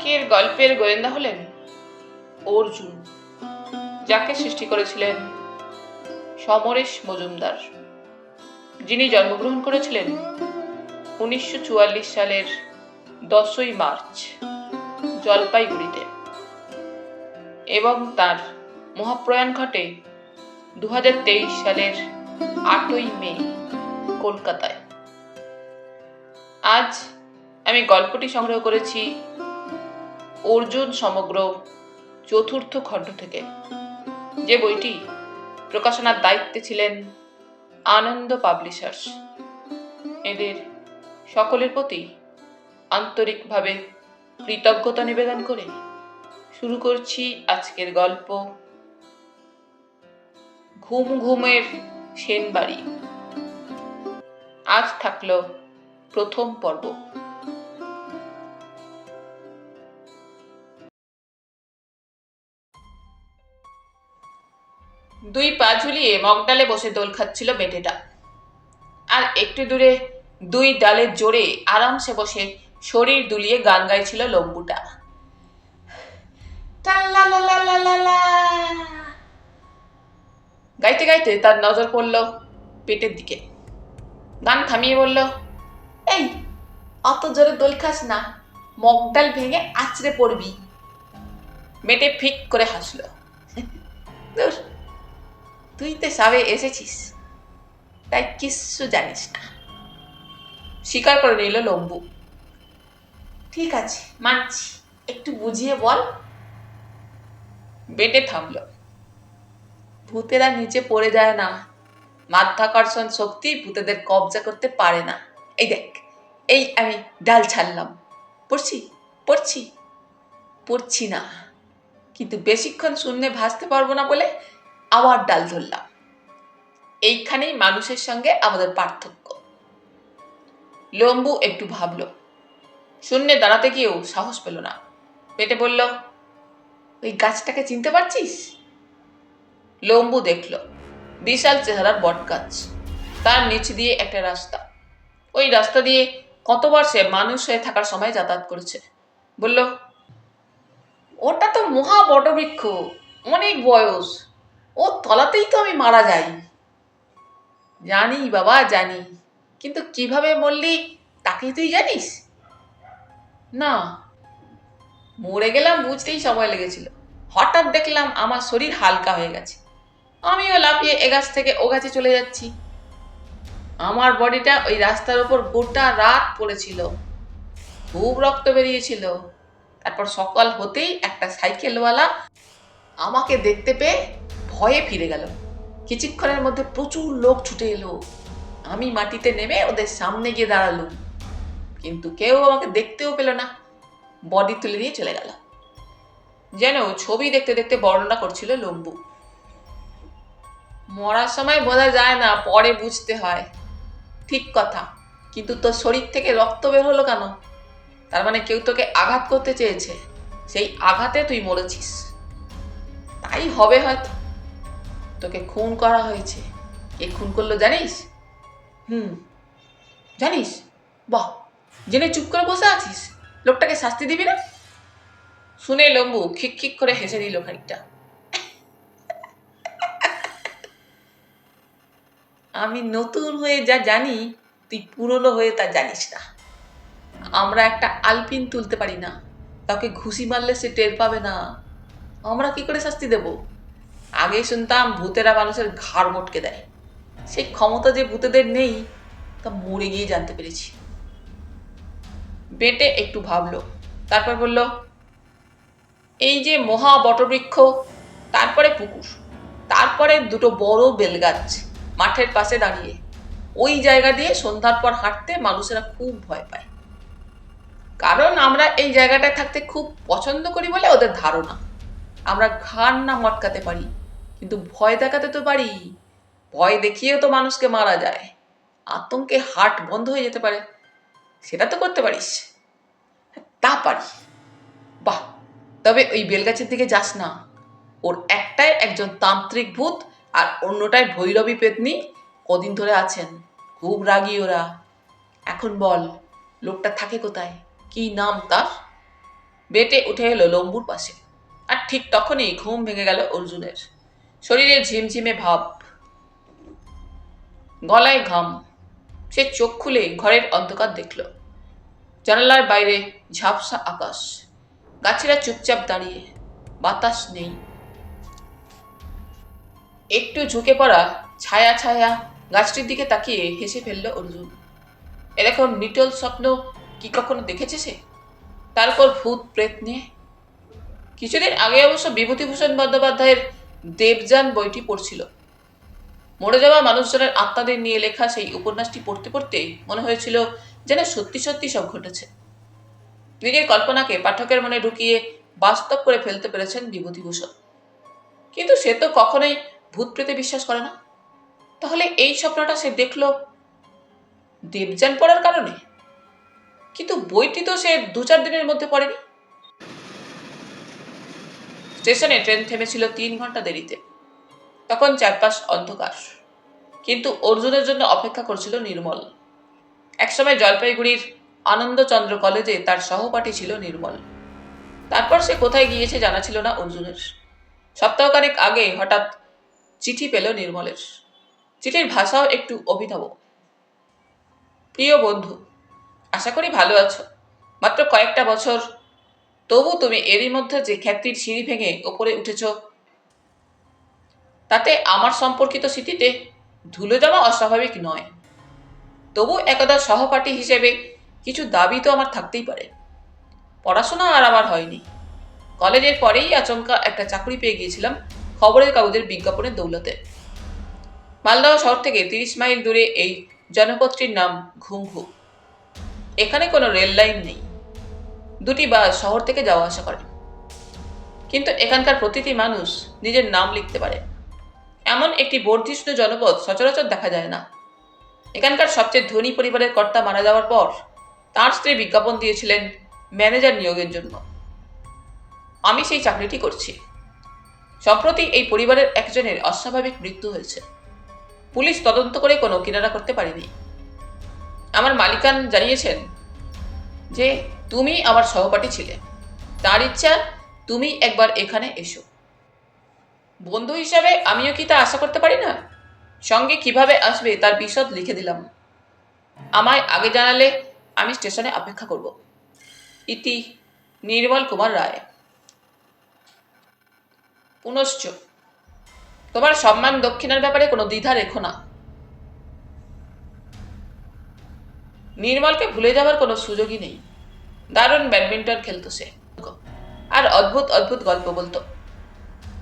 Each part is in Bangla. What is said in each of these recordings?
আজকের গল্পের গোয়েন্দা হলেন অর্জুন, যাকে সৃষ্টি করেছিলেন সমরেশ মজুমদার, যিনি জন্মগ্রহণ করেছিলেন 1944 সালের 10ই মার্চ জলপাইগুড়িতে এবং তার মহাপ্রয়াণ ঘটে 2023 সালের 8ই মে কলকাতায়। আজ আমি গল্পটি সংগ্রহ করেছি অর্জুন সমগ্র চতুর্থ খণ্ড থেকে, যে বইটি প্রকাশনার দায়িত্বে ছিলেন আনন্দ পাবলিশার্স। এদের সকলের প্রতি আন্তরিকভাবে কৃতজ্ঞতা নিবেদন করে শুরু করছি আজকের গল্প ঘুম ঘুমের সেনবাড়ি। আজ থাকলো প্রথম পর্ব। দুই পা ঝুলিয়ে মগডালে বসে দোল খাচ্ছিল বেটেটা, আর একটু দূরে দুই ডালের জোরে আরামসে বসে শরীর দুলিয়ে গান গাইছিল লম্বুটা। গাইতে গাইতে তার নজর পড়ল পেটের দিকে। গান থামিয়ে বলল, এই অত জোরে দোল খাস না, মগডাল ভেঙে আছড়ে পড়বি। মেটে ফিক করে হাসলো। তুই তো সবে এসেছিস, তাই কিচ্ছু জানিস না, স্বীকার করে নিল লম্বু। ঠিক আছে, মানছি, একটু বুঝিয়ে বল। বেটে থামল। ভূতেরা নিচে পড়ে যায় না, মাধ্যাকর্ষণ শক্তি ভূতেদের কবজা করতে পারে না। এই দেখ, এই আমি ডাল ছাড়লাম, পড়ছি না, কিন্তু বেশিক্ষণ শূন্যে ভাসতে পারবো না বলে আবার ডাল ধরলাম। এইখানেই মানুষের সঙ্গে আমাদের পার্থক্য। লম্বু একটু ভাবল, শূন্যে দাঁড়াতে গিয়েও সাহস পেল না। পেটে বলল, ওই গাছটাকে চিনতে পারছিস? লম্বু দেখল বিশাল চেহারার বট গাছ, তার নিচ দিয়ে একটা রাস্তা। ওই রাস্তা দিয়ে কতবার সে মানুষ হয়ে থাকার সময় যাতায়াত করেছে। বলল, ওটা তো মহা বটবৃক্ষ, অনেক বয়স, ও তলাতেই তো আমি মারা যাই। জানি বাবা, জানি, কিন্তু কিভাবে মরলি তাকে তুই জানিস? না, মরে গেলাম বুঝতেই সময় লেগেছিল। হঠাৎ দেখলাম আমার শরীর হালকা হয়ে গেছে, আমিও লাফিয়ে এ গাছ থেকে ও গাছে চলে যাচ্ছি। আমার বডিটা ওই রাস্তার উপর গোটা রাত পড়েছিল, খুব রক্ত বেরিয়েছিল। তারপর সকাল হতেই একটা সাইকেলওয়ালা আমাকে দেখতে পেয়ে ভয়ে ফিরে গেল। কিছুক্ষণের মধ্যে প্রচুর লোক ছুটে এলো। আমি মাটিতে নেমে ওদের সামনে গিয়ে দাঁড়ালুম, কিন্তু কেউ আমাকে দেখতেও পেল না, বডি তুলে নিয়ে চলে গেল। যেন ছবি দেখতে দেখতে বর্ণনা করছিল লম্বু। মরার সময় বোঝা যায় না, পরে বুঝতে হয়। ঠিক কথা, কিন্তু তোর শরীর থেকে রক্ত বের হলো কেন? তার মানে কেউ তোকে আঘাত করতে চেয়েছে, সেই আঘাতে তুই মরেছিস। তাই হবে হয়তো। তোকে খুন করা হয়েছে। কে খুন করলো জানিস? জানিস? বাহ, জেনে চুপ করে বসে আছিস, লোকটাকে শাস্তি দিবি না? শুনে লম্বু খিক খিক করে হেসে দিল খানিকটা। আমি নতুন হয়ে যা জানি, তুই পুরনো হয়ে তা জানিস না। আমরা একটা আলপিন তুলতে পারি না, কাউকে ঘুষি মারলে সে টের পাবে না। আমরা কি করে শাস্তি দেব? আগে শুনতাম ভূতেরা মানুষের ঘাড় মটকে দেয়। সেই ক্ষমতা যে ভূতেদের নেই তা মরে গিয়ে জানতে পেরেছি। বেটে একটু ভাবলো, তারপর বলল, এই যে মহা বটবৃক্ষ, তারপরে পুকুর, তারপরে দুটো বড় বেলগাছ মাঠের পাশে দাঁড়িয়ে, ওই জায়গা দিয়ে সন্ধ্যার পর হাঁটতে মানুষেরা খুব ভয় পায়। কারণ আমরা এই জায়গাটায় থাকতে খুব পছন্দ করি বলে ওদের ধারণা। আমরা ঘাড় না মটকাতে পারি, কিন্তু ভয় দেখাতে তো পারি। ভয় দেখিয়েও তো মানুষকে মারা যায়। আতঙ্কে হার্ট বন্ধ হয়ে যেতে পারে, সেটা তো করতে পারিস। তা পারি। বাহ, তবে ওই বেলগাছের দিকে যাস না। ওর একটাই একজন তান্ত্রিক ভূত, আর অন্যটায় ভৈরবী পেতনি কদিন ধরে আছেন, খুব রাগী ওরা। এখন বল, লোকটা থাকে কোথায়? কি নাম তার? বেটে উঠে এলো লম্বুর পাশে। আর ঠিক তখনই ঘুম ভেঙে গেল অর্জুনের। শরীরে ঝিমঝিমে ভাব, গলায় ঘাম। সে চোখ খুলে ঘরের অন্ধকার দেখল। জানালার বাইরে ঝাপসা আকাশ, গাছেরা চুপচাপ দাঁড়িয়ে, বাতাস নেই। একটু ঝুঁকে পড়া ছায়া ছায়া গাছটির দিকে তাকিয়ে হেসে ফেলল অর্জুন। এরকম নিটল স্বপ্ন কি কখনো দেখেছে সে? তারপর ভূত প্রেত নিয়ে। কিছুদিন আগে অবশ্য বিভূতিভূষণ বন্দ্যোপাধ্যায়ের দেবযান বইটি পড়ছিল। মরে যাওয়া মানুষজনের আত্মাদের নিয়ে লেখা সেই উপন্যাসটি পড়তে পড়তে মনে হয়েছিল যেন সত্যি সত্যি সব ঘটেছে। নিজের কল্পনাকে পাঠকের মনে ঢুকিয়ে বাস্তব করে ফেলতে পেরেছেন বিভূতিভূষণ। কিন্তু সে তো কখনোই ভূত প্রেতে বিশ্বাস করে না। তাহলে এই স্বপ্নটা সে দেখল দেবযান পড়ার কারণে? কিন্তু বইটি তো সে 2-4 দিনের মধ্যে পড়েনি। স্টেশনে ট্রেন থেমেছিল 3 ঘন্টা দেরিতে। তখন চারপাশ অন্ধকার, কিন্তু অর্জুনের জন্য অপেক্ষা করছিল নির্মল। একসময় জলপাইগুড়ির আনন্দচন্দ্র কলেজে তার সহপাঠী ছিল নির্মল। তারপর সে কোথায় গিয়েছে জানা ছিল না অর্জুনের। সপ্তাহখানেক আগে হঠাৎ চিঠি পেল নির্মলের। চিঠির ভাষাও একটু অভিনব। প্রিয় বন্ধু, আশা করি ভালো আছো। মাত্র কয়েকটা বছর, তবু তুমি এরই মধ্যে যে খ্যাতির সিঁড়ি ভেঙে ওপরে উঠেছ, তাতে আমার সম্পর্কিত স্মৃতিতে ধুলো জমা অস্বাভাবিক নয়। তবু একদা সহপাঠী হিসেবে কিছু দাবি তো আমার থাকতেই পারে। পড়াশোনা আর আমার হয়নি। কলেজের পরেই আচমকা একটা চাকরি পেয়ে গিয়েছিলাম খবরের কাগজের বিজ্ঞাপনের দৌলতে। মালদহ শহর থেকে 30 মাইল দূরে এই জনপদটির নাম ঘুমঘু। এখানে কোনো রেল লাইন নেই। 2টি বাস শহর থেকে যাওয়া আসা করে। কিন্তু এখানকার প্রতিটি মানুষ নিজের নাম লিখতে পারে। এমন একটি বর্ধিষ্ণু জনপদ সচরাচর দেখা যায় না। এখানকার সবচেয়ে ধনী পরিবারের কর্তা মারা যাওয়ার পর তার স্ত্রী বিজ্ঞাপন দিয়েছিলেন ম্যানেজার নিয়োগের জন্য। আমি সেই চাকরিটি করছি। সম্প্রতি এই পরিবারের একজনের অস্বাভাবিক মৃত্যু হয়েছে। পুলিশ তদন্ত করে কোনো কিনারা করতে পারেনি। আমার মালিকান জানিয়েছেন যে তুমি আমার সহপাঠী ছিলে, তার ইচ্ছা তুমি একবার এখানে এসো। বন্ধু হিসাবে আমিও কি তা আশা করতে পারি না? সঙ্গে কিভাবে আসবে তার বিশদ লিখে দিলাম। আমায় আগে জানালে আমি স্টেশনে অপেক্ষা করব। ইতি নির্মল কুমার রায়। পুনশ্চ, তোমার সম্মান দক্ষিণার ব্যাপারে কোনো দ্বিধা রেখো না। নির্মলকে ভুলে যাওয়ার কোনো সুযোগই নেই। দারুণ ব্যাডমিন্টন খেলতো সে, আর অদ্ভুত অদ্ভুত গল্প বলতো।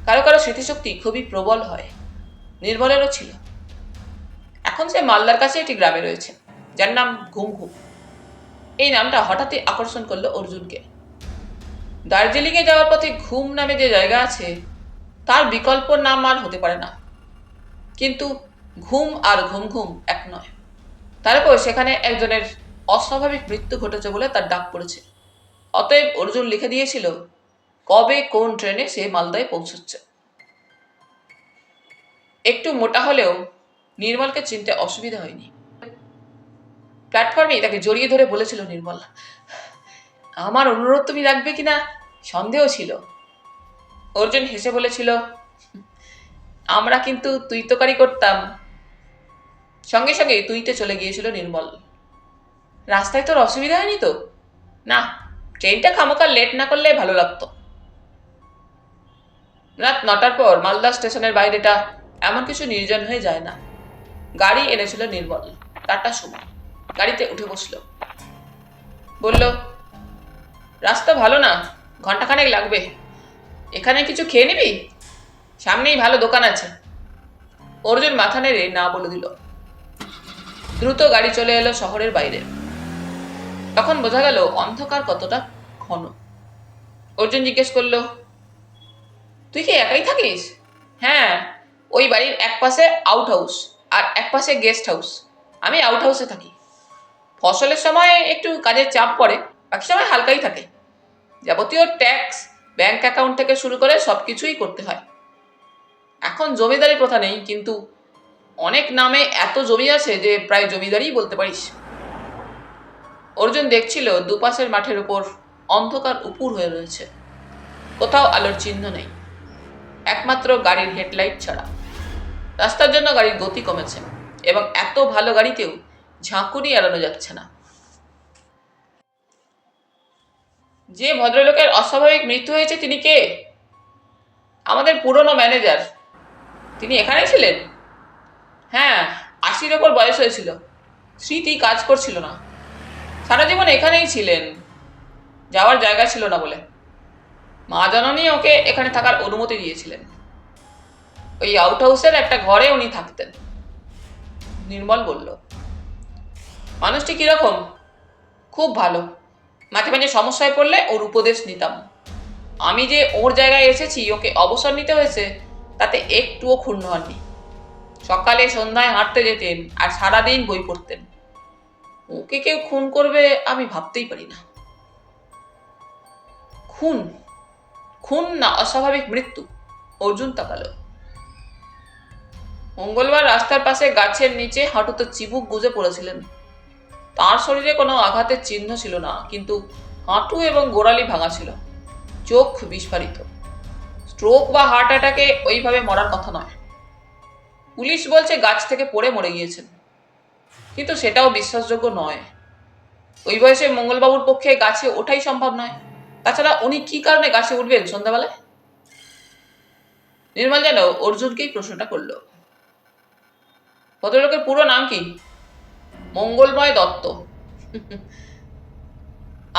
কারো কারো স্মৃতিশক্তি খুবই প্রবল হয়। নির্মলেরও ছিল। এখন সে মালদার কাছে একটি গ্রামে রয়েছে, যার নাম ঘুমঘু। এই নামটা হঠাৎই আকর্ষণ করলো অর্জুনকে। দার্জিলিংয়ে যাওয়ার পথে ঘুম নামে যে জায়গা আছে, তার বিকল্প নাম আর হতে পারে না। কিন্তু ঘুম আর ঘুম ঘুম এক নয়। তারপর সেখানে একজনের অস্বাভাবিক মৃত্যু ঘটেছে বলে তার ডাক পড়েছে। অতএব অর্জুন লিখে দিয়েছিল কবে কোন ট্রেনে সে মালদায় পৌঁছচ্ছে। একটু মোটা হলেও নির্মলকে চিনতে অসুবিধা হয়নি। প্ল্যাটফর্মে তাকে জড়িয়ে ধরে বলেছিল নির্মল, আমার অনুরোধ তুমি রাখবে কিনা সন্দেহ ছিল। অর্জুন হেসে বলেছিল, আমরা কিন্তু তুই তোকারি করতাম। সঙ্গে সঙ্গে তুইতে চলে গিয়েছিল নির্মল। রাস্তায় তোর অসুবিধা হয়নি তো? না, ট্রেনটা খামোকা লেট না করলে ভালো লাগতো। রাত 9টার পর মালদা স্টেশনের বাইরেটা এমন কিছু নির্জন হয়ে যায় না। গাড়ি এনেছিল নির্মল। Tata Sumo. গাড়িতে উঠে বসল। বলল, রাস্তা ভালো না, ঘন্টাখানেক লাগবে। এখানে কিছু খেয়ে নিবি? সামনেই ভালো দোকান আছে। অর্জুন মাথা নেড়ে না বলে দিল। দ্রুত গাড়ি চলে এলো শহরের বাইরে। তখন বোঝা গেল অন্ধকার কতটা ঘন। অর্জুন জিজ্ঞেস করলো, তুই কি একাই থাকিস? হ্যাঁ, ওই বাড়ির এক পাশে আউট হাউস আর এক পাশে গেস্ট হাউস। আমি আউট হাউসে থাকি। ফসলের সময় একটু কাজের চাপ পড়ে, বাকি সময় হালকাই থাকে। যাবতীয় ট্যাক্স, ব্যাংক অ্যাকাউন্ট থেকে শুরু করে সবকিছুই করতে হয়। এখন জমিদারি প্রথা নেই, কিন্তু অনেক নামে এত জমি আছে যে প্রায় জমিদারিই বলতে পারিস। অর্জুন দেখছিল দুপাশের মাঠের উপর অন্ধকার উপুর হয়ে রয়েছে। কোথাও আলোর চিহ্ন নেই, একমাত্র গাড়ির হেডলাইট ছাড়া। রাস্তার জন্য গাড়ির গতি কমেছে এবং এত ভালো গাড়িতেও ঝাঁকুনি এড়ানো যাচ্ছে না। যে ভদ্রলোকের অস্বাভাবিক মৃত্যু হয়েছে তিনি কে? আমাদের পুরনো ম্যানেজার। তিনি এখানেই ছিলেন? হ্যাঁ, 80-র ওপর বয়স হয়েছিল। স্মৃতি কাজ করছিল না। সারা জীবন এখানেই ছিলেন, যাওয়ার জায়গা ছিল না বলে। মা জননী ওকে এখানে থাকার অনুমতি দিয়েছিলেন। ওই আউট হাউসের একটা ঘরে উনি থাকতেন। নির্মল বলল। মানুষটি কিরকম? খুব ভালো। মাঝে মাঝে সমস্যায় পড়লে ওর উপদেশ নিতাম। আমি যে ওর জায়গায় এসেছি, ওকে অবসর নিতে হয়েছে, তাতে একটুও ক্ষুণ্ণ হননি। সকালে সন্ধ্যায় হাঁটতে যেতেন আর সারাদিন বই পড়তেন। ওকে কেউ খুন করবে আমি ভাবতেই পারি না। খুন? খুন না অস্বাভাবিক মৃত্যু? অর্জুন তাকালো। মঙ্গলবার রাস্তার পাশে গাছের নিচে হাঁটুতে চিবুক গুজে পড়েছিলেন। তার শরীরে কোনো আঘাতের চিহ্ন ছিল না, কিন্তু হাঁটু এবং গোড়ালি ভাঙা ছিল, চোখ বিস্ফারিত। স্ট্রোক বা হার্ট অ্যাটাকে ওইভাবে মরার কথা নয়। পুলিশ বলছে গাছ থেকে পড়ে মরে গিয়েছেন, কিন্তু সেটাও বিশ্বাসযোগ্য নয়। ওই বয়সে মঙ্গলবাবুর পক্ষে গাছে ওঠাই সম্ভব নয়। তাছাড়া উনি কি কারণে গাছে উঠবেন সন্ধ্যাবেলায়? নির্মল যেন অর্জুনকেই প্রশ্নটা করল। ভদ্রলোকের পুরো নাম কি? মঙ্গলময় দত্ত।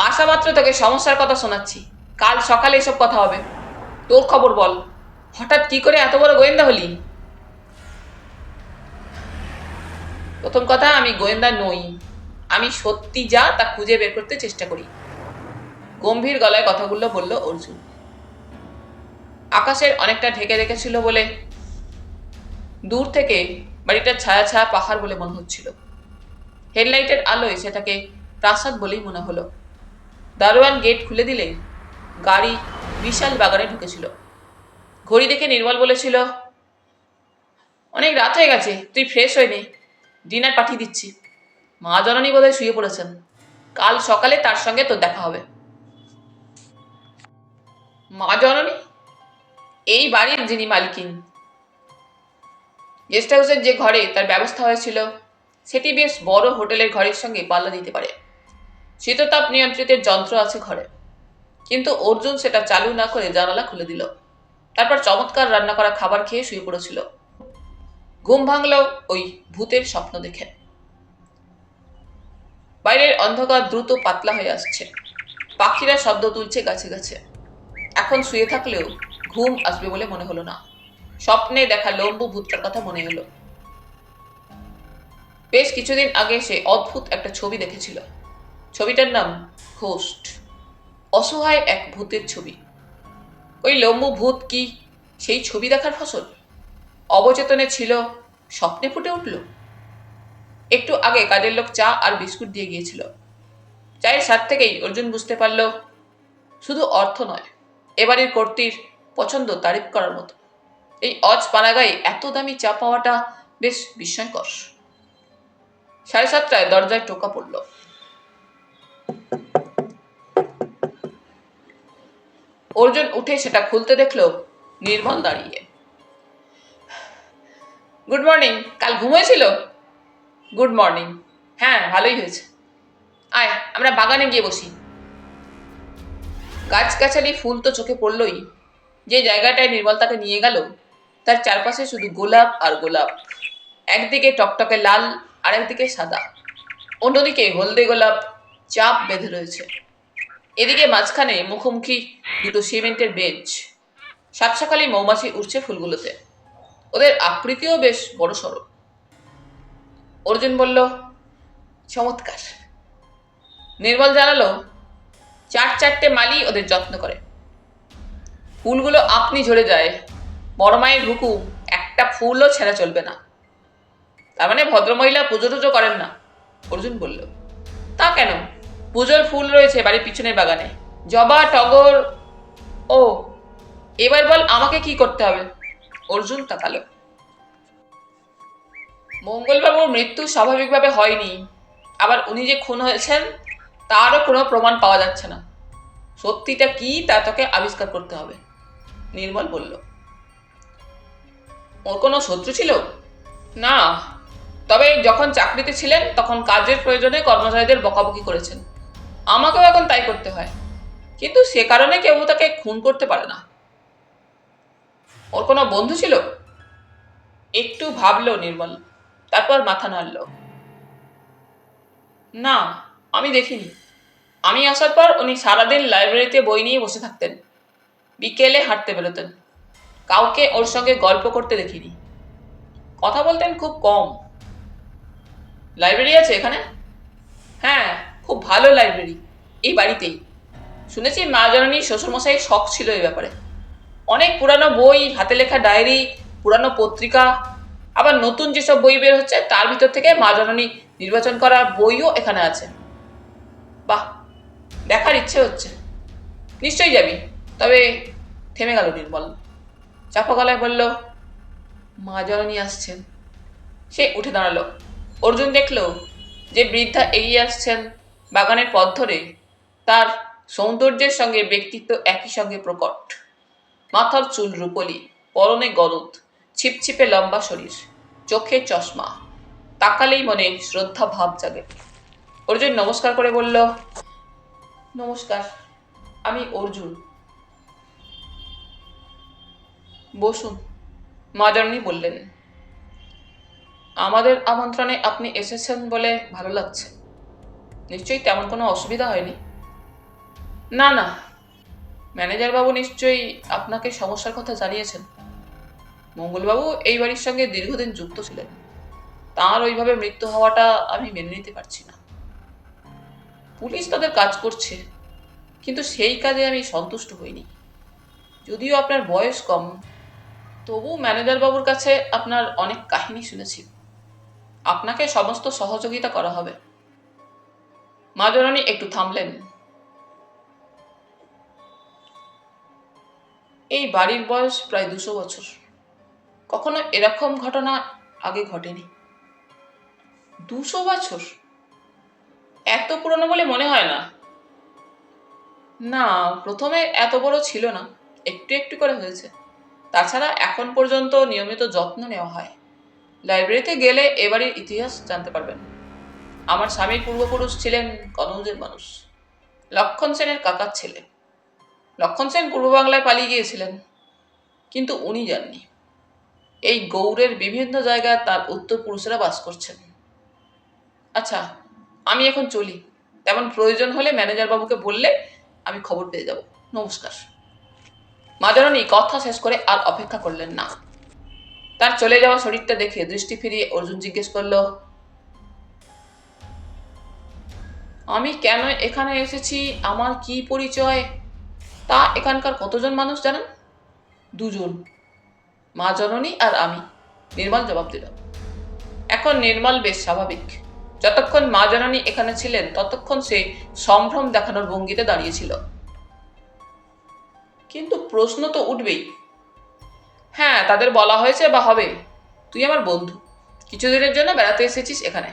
আসা মাত্র তোকে সমস্যার কথা শোনাচ্ছি। কাল সকালে এসব কথা হবে। তোর খবর বল, হঠাৎ কি করে এত বড় গোয়েন্দা হলি? প্রথম কথা, আমি গোয়েন্দা নই। আমি সত্যি যা তা খুঁজে বের করতে চেষ্টা করি। গম্ভীর গলায় কথাগুলো বলল অর্জুন। আকাশের অনেকটা ঢেকে রেখেছিল বলে দূর থেকে বাড়িটার ছায়া ছায়া পাহাড় বলে মনে হচ্ছিল। হেডলাইটের আলোয় সেটাকে প্রাসাদ বলেই মনে হলো। দারোয়ান গেট খুলে দিলে গাড়ি বিশাল বাগানে ঢুকেছিল। ঘড়ি দেখে নির্মল বলেছিল, অনেক রাত হয়ে গেছে, তুই ফ্রেশ হয়ে নে, ডিনার পাঠিয়ে দিচ্ছি। মা জননী বোধহয় শুয়ে পড়েছেন। কাল সকালে তার সঙ্গে তোর দেখা হবে। মা জননী? এই বাড়ির যিনি মালকিন। গেস্ট হাউসের যে ঘরে তার ব্যবস্থা হয়েছিল সেটি বেশ বড় হোটেলের ঘরের সঙ্গে পাল্লা দিতে পারে। শীততাপ নিয়ন্ত্রিত যন্ত্র আছে ঘরে, কিন্তু অর্জুন সেটা চালু না করে জানালা খুলে দিল। তারপর চমৎকার রান্না করা খাবার খেয়ে শুয়ে পড়েছিল। ঘুম ভাঙল ওই ভূতের স্বপ্ন দেখে। বাইরের অন্ধকার দ্রুত পাতলা হয়ে আসছে। পাখিরা শব্দ তুলছে গাছে গাছে। এখন শুয়ে থাকলেও ঘুম আসবে বলে মনে হলো না। স্বপ্নে দেখা লম্বু ভূতটার কথা মনে হলো। বেশ কিছুদিন আগে সে অদ্ভুত একটা ছবি দেখেছিল। ছবিটার নাম ঘোস্ট। অসহায় এক ভূতের ছবি। ওই লম্বু ভূত কি সেই ছবি দেখার ফসল? অবচেতনে ছিল, স্বপ্নে ফুটে উঠল। একটু আগে কাজের লোক চা আর বিস্কুট দিয়ে গিয়েছিল। চায়ের স্বাদ থেকেই অর্জুন বুঝতে পারল শুধু অর্থ নয়, এবারের কর্ত্রীর পছন্দ তারিফ করার মতো। এই অজ পানাগায়ে এত দামি চা পাওয়াটা বেশ বিস্ময়কর। 7:30টায় দরজায় টোকা পড়ল। অর্জুন উঠে সেটা খুলতে দেখল নির্মল দাঁড়িয়ে। Good morning. কাল ঘুম হয়েছিল? Good morning. হ্যাঁ, ভালোই হয়েছে। আয়, আমরা বাগানে গিয়ে বসি। গাছগাছালি ফুল তো চোখে পড়লই। যে জায়গাটায় নির্মল তাকে নিয়ে গেল তার চারপাশে শুধু গোলাপ আর গোলাপ। একদিকে টকটকে লাল আর একদিকে সাদা, অন্যদিকে হলদে গোলাপ চাপ বেঁধে রয়েছে। এদিকে মাঝখানে মুখোমুখি দুটো সিমেন্টের বেঞ্চ। সাত সকালে মৌমাছি উঠছে ফুলগুলোতে। ওদের আকৃতিও বেশ বড় সড়ো। অর্জুন বলল, চমৎকার। নির্মল জানালো, 4-4টে মালি ওদের যত্ন করে। ফুলগুলো আপনি ঝরে যায়। বড় মায়ের হুকুম, একটা ফুলও ছেঁড়া চলবে না। তার মানে ভদ্রমহিলা পুজো টুজো করেন না? অর্জুন বলল। তা কেন, পুজোর ফুল রয়েছে বাড়ির পিছনের বাগানে, জবা, টগর। ও, এবার বল আমাকে কি করতে হবে? অর্জুন তাকালো। মঙ্গলবাবুর মৃত্যু স্বাভাবিকভাবে হয়নি। আবার উনি যে খুন হয়েছেন তারও কোনো প্রমাণ পাওয়া যাচ্ছে না। সত্যিটা কি তা তোকে আবিষ্কার করতে হবে, নির্মল বলল। ওর কোনো শত্রু ছিল? না, তবে যখন চাকরিতে ছিলেন তখন কাজের প্রয়োজনে কর্মচারীদের বকাবকি করেছেন। আমাকেও এখন তাই করতে হয়, কিন্তু সে কারণে কেউ তাকে খুন করতে পারে না। ওর কোনো বন্ধু ছিল? একটু ভাবলো নির্মল, তারপর মাথা নাড়ল। না, আমি দেখিনি। আমি আসার পর উনি সারাদিন লাইব্রেরিতে বই নিয়ে বসে থাকতেন, বিকেলে হাঁটতে বেরোতেন। কাউকে ওর সঙ্গে গল্প করতে দেখিনি। কথা বলতেন খুব কম। লাইব্রেরি আছে এখানে? হ্যাঁ, খুব ভালো লাইব্রেরি, এই বাড়িতেই। শুনেছি মা জননীর শ্বশুরমশাইয়ের শখ ছিল এই ব্যাপারে। অনেক পুরানো বই, হাতে লেখা ডায়েরি, পুরানো পত্রিকা, আবার নতুন যেসব বই বের হচ্ছে তার ভিতর থেকে মা জননী নির্বাচন করা বইও এখানে আছে। বাহ, দেখার ইচ্ছে হচ্ছে। নিশ্চয়ই যাবি, তবে। থেমে গেল নির্মল, চাপা গলায় বলল, মা জননী আসছেন। সে উঠে দাঁড়ালো। অর্জুন দেখল যে বৃদ্ধা এগিয়ে আসছেন বাগানের পথ ধরে। তার সৌন্দর্যের সঙ্গে ব্যক্তিত্ব একই সঙ্গে প্রকট। মাথার চুল রূপলি, পরনে গলদ, ছিপছিপে লম্বা শরীর, চোখে চশমা। তাকালেই মনে শ্রদ্ধা ভাব জাগে। অর্জুন নমস্কার করে বলল, নমস্কার, আমি অর্জুন। বসুন, মা জননী বললেন। আমাদের আমন্ত্রণে আপনি এসেছেন বলে ভালো লাগছে। নিশ্চয়ই তেমন কোনো অসুবিধা হয়নি? না না, ম্যানেজার বাবু নিশ্চয়ই আপনাকে সমস্যার কথা জানিয়েছেন। মঙ্গলবাবু এই বাড়ির সঙ্গে দীর্ঘদিন যুক্ত ছিলেন। তাঁর ওইভাবে মৃত্যু হওয়াটা আমি মেনে নিতে পারছি না। পুলিশ তাদের কাজ করছে, কিন্তু সেই কাজে আমি সন্তুষ্ট হইনি। যদিও আপনার বয়স কম, তবু ম্যানেজার বাবুর কাছে আপনার অনেক কাহিনী শুনেছি। আপনাকে সমস্ত সহযোগিতা করা হবে। মা জননী একটু থামলেন। এই বাড়ির বয়স প্রায় 200 বছর। কখনো এরকম ঘটনা আগে ঘটেনি। 200 বছর? এত পুরনো বলে মনে হয় না। না, প্রথমে এত বড় ছিল না, একটু একটু করে হয়েছে। তাছাড়া এখন পর্যন্ত নিয়মিত যত্ন নেওয়া হয়। লাইব্রেরিতে গেলে এবাড়ির ইতিহাস জানতে পারবেন। আমার স্বামীর পূর্বপুরুষ ছিলেন কনৌজের মানুষ, লক্ষণ সেনের কাকার ছেলে। লক্ষণ সেন পূর্ব বাংলায় পালিয়ে গিয়েছিলেন, কিন্তু উনি যাননি। এই গৌড়ের বিভিন্ন জায়গায় তার উত্তরপুরুষেরা বাস করছেন। আচ্ছা, আমি এখন চলি। তেমন প্রয়োজন হলে ম্যানেজার বাবুকে বললে আমি খবর পেয়ে যাব। নমস্কার। মা জননী কথা শেষ করে আর অপেক্ষা করলেন না। তার চলে যাওয়া শরীরটা দেখে দৃষ্টি ফিরিয়ে অর্জুন জিজ্ঞেস করল, আমি কেন এখানে এসেছি, আমার কি পরিচয়, তা এখানকার কতজন মানুষ জানেন? 2 জন, মা জননী আর আমি, নির্মল জবাব দিল। এখন নির্মল বেশ স্বাভাবিক। যতক্ষণ মা জননী এখানে ছিলেন ততক্ষণ সে সম্ভ্রম দেখানোর ভঙ্গিতে দাঁড়িয়েছিল। কিন্তু প্রশ্ন তো উঠবেই। হ্যাঁ, তাদের বলা হয়েছে বা হবে, তুই আমার বন্ধু, কিছুদিনের জন্য বেড়াতে এসেছিস এখানে।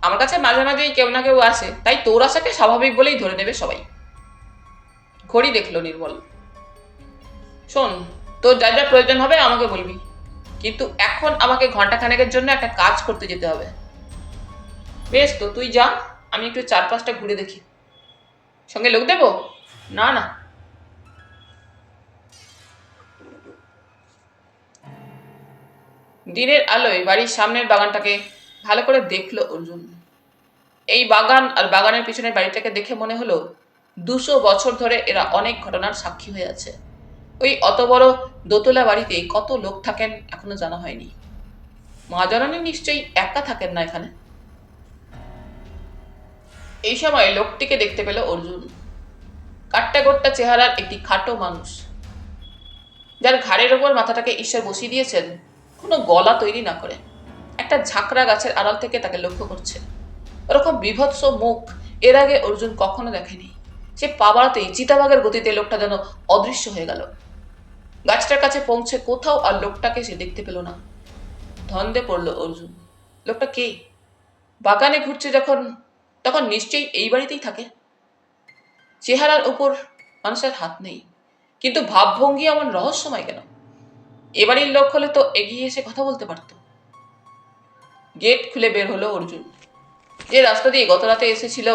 আমার কাছে মাঝে মাঝেই কেউ না কেউ আসে, তাই তোর আসাকে স্বাভাবিক বলেই ধরে নেবে সবাই। ঘড়ি দেখল নির্মল। শোন, তোর যা যা প্রয়োজন হবে আমাকে বলবি, কিন্তু এখন আমাকে ঘন্টাখানেকের জন্য একটা কাজ করতে যেতে হবে। বেশ, তো তুই যা, আমি একটু 4-5টা ঘুরে দেখি। সঙ্গে লোক দেবো? না না। দিনের আলোয় বাড়ির সামনের বাগানটাকে ভালো করে দেখলো অর্জুন। এই বাগান আর বাগানের পিছনের বাড়িটাকে দেখে মনে হলো 200 বছর ধরে এরা অনেক ঘটনার সাক্ষী হয়ে আছে। ওই অত বড় দোতলা বাড়িতে কত লোক থাকেন এখনো জানা হয়নি। মা জননী নিশ্চয়ই একা থাকেন না এখানে। এই সময় লোকটিকে দেখতে পেল অর্জুন। কাট্টা গোট্টা চেহারার একটি খাটো মানুষ, যার ঘাড়ের ওপর মাথাটাকে ঈশ্বর বসিয়ে দিয়েছেন কোনো গলা তৈরি না করে। একটা ঝাঁকড়া গাছের আড়াল থেকে তাকে লক্ষ্য করছে। ওরকম বিভৎস মুখ এর আগে অর্জুন কখনো দেখেনি। সে পা বাড়াতেই চিতাবাঘের গতিতে লোকটা যেন অদৃশ্য হয়ে গেল। গাছটার কাছে পৌঁছে কোথাও আর লোকটাকে সে দেখতে পেল না। ধন্দে পড়ল অর্জুন, লোকটা কে? বাগানে ঘুরছে যখন, তখন নিশ্চয়ই এই বাড়িতেই থাকে। চেহারার উপর মানুষের হাত নেই, কিন্তু ভাবভঙ্গি এমন রহস্যময় কেন? এবাড়ির লোক হলে তো এগিয়ে এসে কথা বলতে পারত। গেট খুলে বের হলো অর্জুন। যে রাস্তা দিয়ে গত রাতে এসেছিল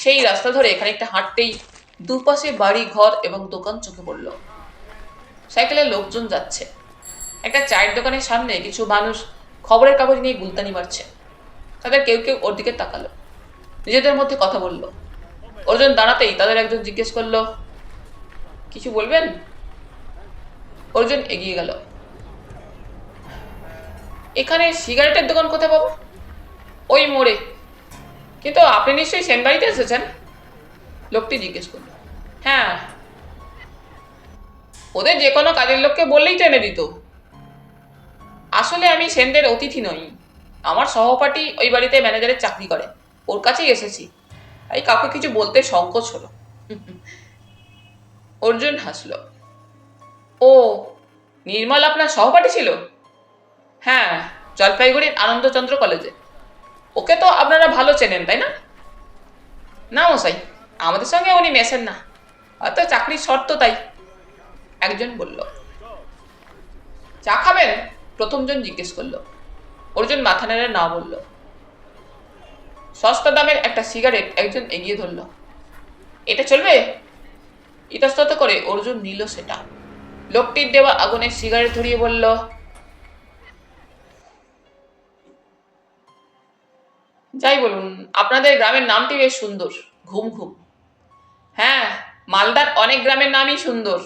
সেই রাস্তা ধরে খানিকটা হাঁটতেই দুপাশে বাড়ি, ঘর এবং দোকান চোখে পড়ল। সাইকেলে লোকজন যাচ্ছে। একটা চায়ের দোকানের সামনে কিছু মানুষ খবরের কাগজ নিয়ে গুলতানি মারছে। তাদের কেউ কেউ ওর দিকে তাকালো, নিজেদের মধ্যে কথা বলল। অর্জুন দাঁড়াতেই তাদের একজন জিজ্ঞেস করলো, কিছু বলবেন? অর্জুন এগিয়ে গেল। এখানে সিগারেটের দোকান কোথায় পাবো? ওই মোড়ে। কিন্তু আপনি নিশ্চয়ই সেনবাড়িতে এসেছেন? লোকটি জিজ্ঞেস করল। হ্যাঁ। ওদের যে কোনো কাজের লোককে বললেই তো এনে দিত। আসলে আমি সেনদের অতিথি নই, আমার সহপাঠী ওই বাড়িতে ম্যানেজারের চাকরি করে, ওর কাছেই এসেছি। তাই কাউকে কিছু বলতে সংকোচ হলো। অর্জুন হাসলো। ও, নির্মল আপনার সহপাঠী ছিল? হ্যাঁ, জলপাইগুড়ির আনন্দচন্দ্র কলেজে। ওকে তো আপনারা ভালো চেনেন, তাই না? না মশাই, আমাদের সঙ্গে উনি মেশেন না, হয়তো চাকরির শর্ত তাই। একজন বলল। চা খাবেন? প্রথমজন জিজ্ঞেস করলো। অর্জুন মাথা নেড়ে না বলল। সস্তা দামের একটা সিগারেট একজন এগিয়ে ধরল। এটা চলবে? ইতস্তত করে অর্জুন নিল সেটা। লোকটির দেওয়া আগুনে সিগারেট ধরিয়ে বলল, যাই বলুন, আপনাদের গ্রামের নামটি বেশ সুন্দর, ঘুম ঘুম। হ্যাঁ, মালদার অনেক গ্রামের নামই সুন্দর।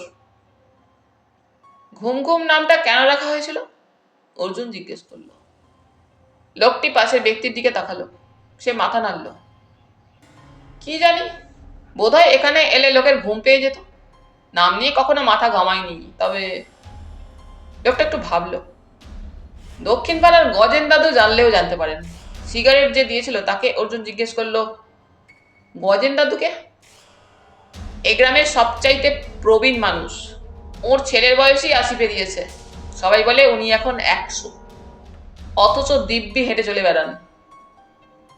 ঘুম ঘুম নামটা কেন রাখা হয়েছিল? অর্জুন জিজ্ঞেস করল। লোকটি পাশের ব্যক্তির দিকে তাকালো। সে মাথা নাড়ল। কি জানি, বোধহয় এখানে এলে লোকের ঘুম পেয়ে যেত। নাম নিয়ে কখনো মাথা ঘামায়নি, তবে। লোকটা একটু ভাবলো। দক্ষিণ পাড়ার গজেন দাদু জানলেও জানতে পারেন। সিগারেট যে দিয়েছিল তাকে অর্জুন জিজ্ঞেস করলো, গজেন দাদুকে? এ গ্রামের সবচাইতে প্রবীণ মানুষ। ওর ছেলের বয়সই 80 পেরিয়েছে। সবাই বলে উনি এখন 100, অথচ দিব্যি হেঁটে চলে বেড়ান।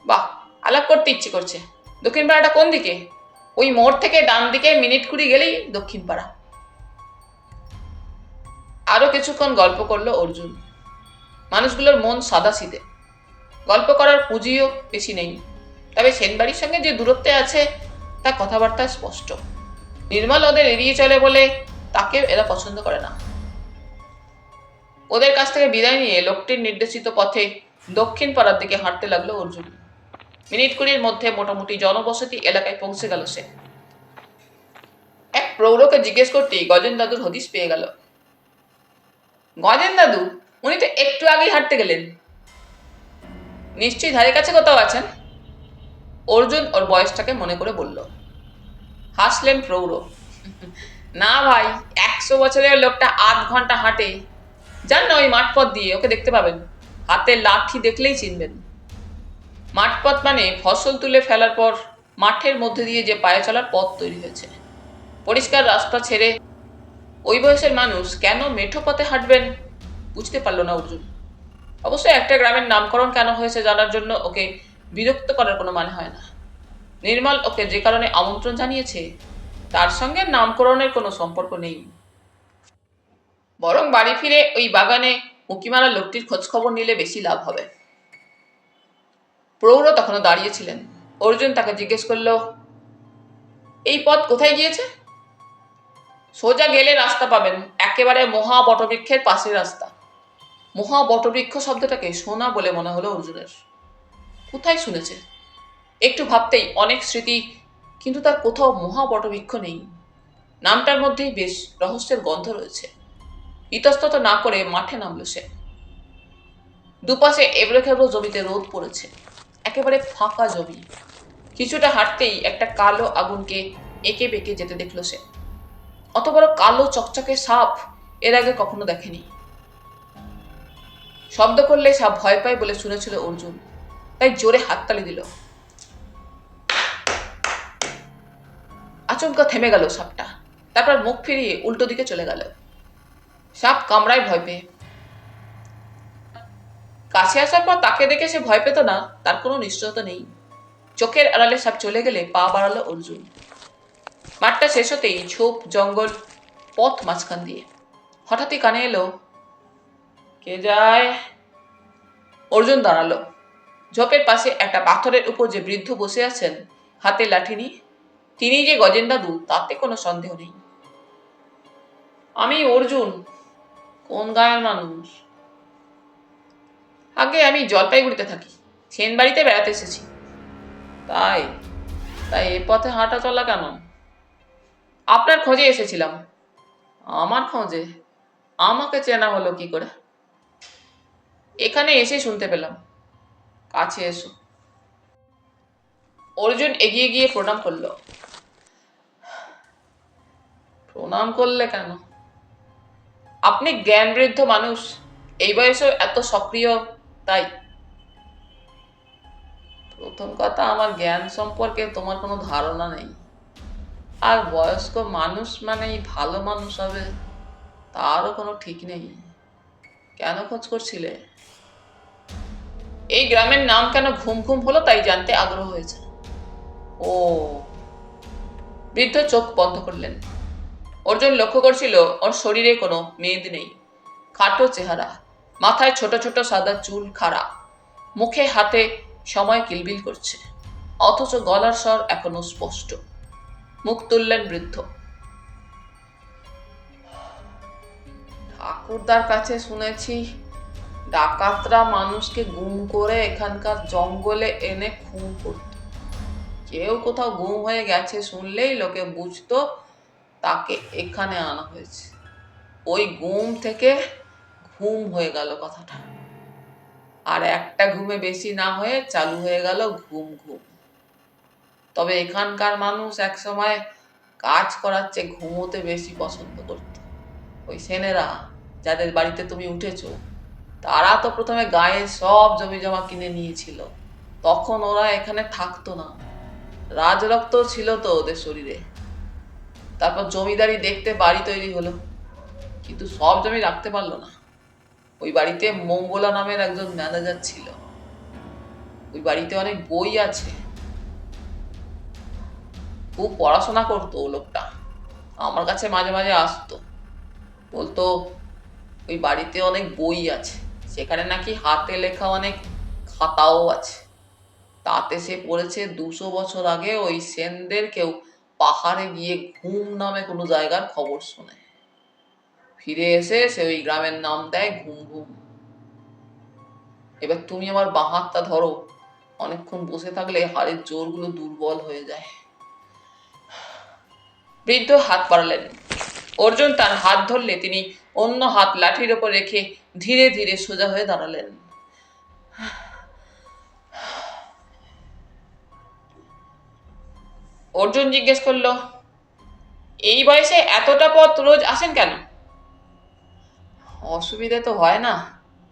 বাহ, আলাপ করতে ইচ্ছে করছে। দক্ষিণ পাড়াটা কোন দিকে? ওই মোড় থেকে ডান দিকে মিনিট 20 গেলেই দক্ষিণ পাড়া। আরো কিছুক্ষণ গল্প করলো অর্জুন। মানুষগুলোর মন সাদাসিধে, গল্প করার পুঁজিও বেশি নেই। তবে সেনবাড়ির সঙ্গে যে দূরত্বে আছে তা কথাবার্তা স্পষ্ট। নির্মল ওদের এড়িয়ে চলে বলে তাকে এরা পছন্দ করে না। ওদের কাছ থেকে বিদায় নিয়ে লোকটির নির্দেশিত পথে দক্ষিণ পাড়ার দিকে হাঁটতে লাগলো অর্জুন। মিনিট 20-র মধ্যে মোটামুটি জনবসতি এলাকায় পৌঁছে গেল সে। এক প্রৌঢ়কে জিজ্ঞেস করতেই গজেন দাদুর হদিশ পেয়ে গেল। গজেন দাদু? উনি তো একটু আগেই হাঁটতে গেলেন। নিশ্চয়ই ধারে কাছে কোথাও আছেন। অর্জুন ওর বয়সটাকে মনে করে বলল। হাসলেন প্রৌঢ়। না ভাই, 100 বছরের লোকটা 8 ঘন্টা হাঁটে। যান না ওই মাঠপথ দিয়ে, ওকে দেখতে পাবেন। হাতে লাঠি দেখলেই চিনবেন। মাঠপথ মানে ফসল তুলে ফেলার পর মাঠের মধ্যে দিয়ে যে পায়ে চলার পথ তৈরি হয়েছে। পরিষ্কার রাস্তা ছেড়ে ওই বয়সের মানুষ কেন মেঠো পথে হাঁটবেন বুঝতে পারল না অর্জুন। অবশ্যই একটা গ্রামের নামকরণ কেন হয়েছে জানার জন্য ওকে বিরক্ত করার কোনো মানে হয় না। নির্মল ওকে যে কারণে আমন্ত্রণ জানিয়েছে তার সঙ্গে নামকরণের কোনো সম্পর্ক নেই। বরং বাড়ি ফিরে ওই বাগানে উঁকি মারা লোকটির খোঁজ খবর নিলে বেশি লাভ হবে। প্রৌঢ় তখনও দাঁড়িয়েছিলেন। অর্জুন তাকে জিজ্ঞেস করলো, এই পথ কোথায় গিয়েছে? সোজা গেলে রাস্তা পাবেন, একেবারে মহা বটবৃক্ষের পাশের রাস্তা। মহা বটবৃক্ষ শব্দটাকে শোনা বলে মনে হলো অর্জুনের। কোথায় শুনেছে? একটু ভাবতেই অনেক স্মৃতি, কিন্তু তার কোথাও মহা বটবৃক্ষ নেই। নামটার মধ্যেই বেশ রহস্যের গন্ধ রয়েছে। ইতস্তত না করে মাঠে নামলো সে। দুপাশে এবড়ো খেবড়ো জমিতে রোদ পড়েছে, একেবারে ফাঁকা জমি। কিছুটা হাঁটতেই একটা কালো আগুনকে এঁকে বেঁকে যেতে দেখলো সে। অত বড় কালো চকচকে সাপ এর আগে কখনো দেখেনি। শব্দ করলে সাপ ভয় পায় বলে শুনেছিল অর্জুন, তাই জোরে হাততালি দিল। আচমকা থেমে গেল সাপটা, তারপর মুখ ফিরিয়ে উল্টো দিকে চলে গেল। সাপ কামড়ায় ভয় পেয়ে। কাছে আসার পর তাকে দেখে সে ভয় পেত না তার কোনো নিশ্চয়তা নেই। চোখের আড়ালে সাপ চলে গেলে পা বাড়ালো অর্জুন। মাঠটা শেষ হতেই ঝোপ জঙ্গল পথ মাঝখান দিয়ে হঠাৎই কানে এলো, কে যায়? অর্জুন দাঁড়ালো। ঝোপের পাশে একটা পাথরের উপর যে বৃদ্ধ বসে আছেন হাতে লাঠি নিয়ে, তিনি যে গজেন দাদু তাতে কোনো সন্দেহ নেই। আমি অর্জুন। কোন গায়ের মানুষ? আগে আমি জলপাইগুড়িতে থাকি, সেন বাড়িতে বেড়াতে এসেছি। তাই তাই এ পথে হাঁটা চলা কেন? আপনার খোঁজে এসেছিলাম। আমার খোঁজে? আমাকে চেনা হলো কি করে? এখানে এসে শুনতে পেলাম। কাছে এসো। অর্জুন এগিয়ে গিয়ে প্রণাম করল। প্রণাম করলে কেন? আপনি জ্ঞান বৃদ্ধ মানুষ, এই বয়সেও এত সক্রিয়, তাই। প্রথম কথা, আমার জ্ঞান সম্পর্কে তোমার কোনো ধারণা নেই। আর বয়স্ক মানুষ মানেই ভালো মানুষ হবে তারও কোনো ঠিক নেই। কেন খোঁজ করছিলে? এই গ্রামের নাম কেন ঘুম ঘুম হলো তাই জানতে আগ্রহ হয়েছে। ও। বৃদ্ধ চোখ বন্ধ করলেন। অর্জুন লক্ষ্য করছিল ওর শরীরে কোনো মেদ নেই। খাটো চেহারা, মাথায় ছোট ছোট সাদা চুল খাড়া, মুখে হাতে সময় কিলবিল করছে, অথচ গলার স্বর এখনো স্পষ্ট। মুখ তুললেন বৃদ্ধ। ঠাকুরদার কাছে শুনেছি ডাকাতরা মানুষকে গুম করে এখানকার জঙ্গলে এনে খুন করত। কেউ কোথাও গুম হয়ে গেছে শুনলেই লোকে বুঝতো তাকে এখানে আনা হয়েছে। ওই গুম থেকে ঘুম হয়ে গেল কথাটা। আর একটা ঘুমে বেশি না হয়ে চালু হয়ে গেল ঘুম ঘুম। তবে এখানকার মানুষ একসময় কাজ করার চেয়ে ঘুমোতে বেশি পছন্দ করত। ওই সেনেরা যাদের বাড়িতে তুমি উঠেছ, তারা তো প্রথমে গায়ে সব জমি জমা কিনে নিয়েছিল। তখন ওরা এখানে থাকতো না, রাজরক্ত ছিল তো ওদের শরীরে। তারপর জমিদারি দেখতে বাড়ি তৈরি হলো, কিন্তু সব জমি রাখতে পারলো না। ওই বাড়িতে মঙ্গলা নামের একজন ম্যানেজার ছিল। ওই বাড়িতে অনেক বই আছে। খুব পড়াশোনা করতো ও লোকটা। আমার কাছে মাঝে মাঝে আসতো, বলতো ওই বাড়িতে অনেক বই আছে, সেখানে নাকি হাতে লেখা অনেক খাতাও আছে। তাতে সে পড়েছে 200 বছর আগে ওই সেনদের কেউ পাহাড়ে গিয়ে ঘুম নামে কোনো জায়গার খবর শোনে। ফিরে এসে সে ওই গ্রামের নাম দেয় ঘুম ঘুম। এবার তুমি আমার বাঁ হাতটা ধরো, অনেকক্ষণ বসে থাকলে হাড়ের জোরগুলো দুর্বল হয়ে যায়। বৃদ্ধ হাত বাড়ালেন। অর্জুন তার হাত ধরলে তিনি অন্য হাত লাঠির ওপর রেখে ধীরে ধীরে সোজা হয়ে দাঁড়ালেন। অর্জুন জিজ্ঞেস করল, এই বয়সে এতটা পথ রোজ আসেন কেন? অসুবিধে তো হয় না,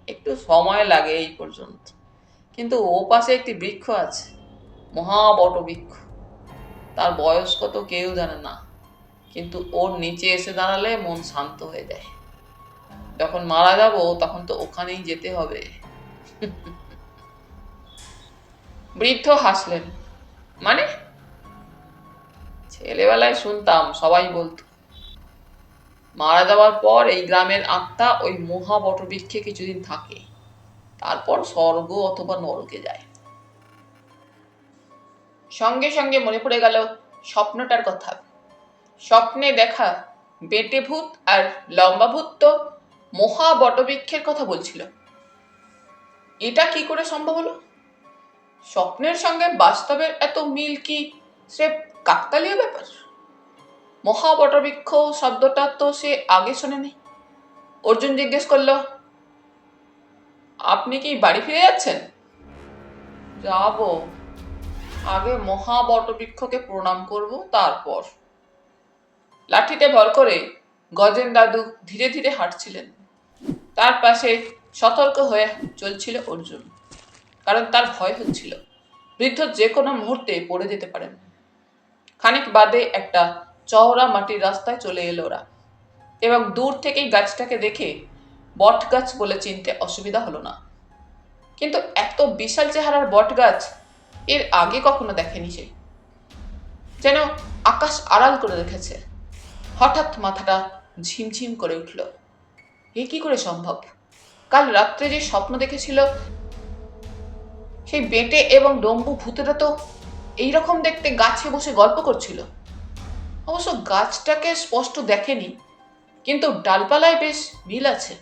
একটু সময় লাগে এই পর্যন্ত। কিন্তু ও পাশে একটি বৃক্ষ আছে, মহাবট বৃক্ষ। তার বয়স কত কেউ জানে না, কিন্তু ওর নিচে এসে দাঁড়ালে মন শান্ত হয়ে যায়। যখন মারা যাব তখন তো ওখানেই যেতে হবে। বৃদ্ধ হাসলেন। মানে? ছেলেবেলায় শুনতাম সবাই বলতো মারা যাওয়ার পর এই গ্রামের আত্মা ওই মহা বটবৃক্ষে কিছুদিন থাকে, তারপর স্বর্গ অথবা নরকে যায়। সঙ্গে সঙ্গে মনে পড়ে গেল স্বপ্নটার কথা। স্বপ্নে দেখা বেটে ভূত আর লম্বা ভূত তো মহা বটবৃক্ষের কথা বলছিল। এটা কি করে সম্ভব হলো? স্বপ্নের সঙ্গে বাস্তবের এত মিল কি স্রেফ কাকতালীয় ব্যাপার? মহা বটবৃক্ষ শব্দটা তো সে আগে শোনেনি। অর্জুন জিজ্ঞেস করল, আপনি কি বাড়ি ফিরে যাচ্ছেন? যাব, আগে মহা বটবৃক্ষকে প্রণাম করব, তারপর। লাঠিতে ভর করে গজেন দাদু ধীরে ধীরে হাঁটছিলেন। তার পাশে সতর্ক হয়ে চলছিল অর্জুন, কারণ তার ভয় হচ্ছিল বৃদ্ধ যে কোনো মুহূর্তে পড়ে যেতে পারেন। খানিক বাদে একটা চওড়া মাটির রাস্তায় চলে এলো ওরা, এবং দূর থেকেই গাছটাকে দেখে বট গাছ বলে চিনতে অসুবিধা হলো না। কিন্তু এত বিশাল চেহারার বট গাছ এর আগে কখনো দেখেনি সে। যেন আকাশ আড়াল করে রেখেছে। হঠাৎ মাথাটা ঝিমঝিম করে উঠল। এ কি করে সম্ভব? কাল রাত্রে যে স্বপ্ন দেখেছিল সেই বেঁটে এবং ডম্বু ভূতেরা তো এইরকম দেখতে গাছে বসে গল্প করছিল। অবশ্য গাছটাকে স্পষ্ট দেখেনি, কিন্তু ডালপালায় বেশ মিল আছে।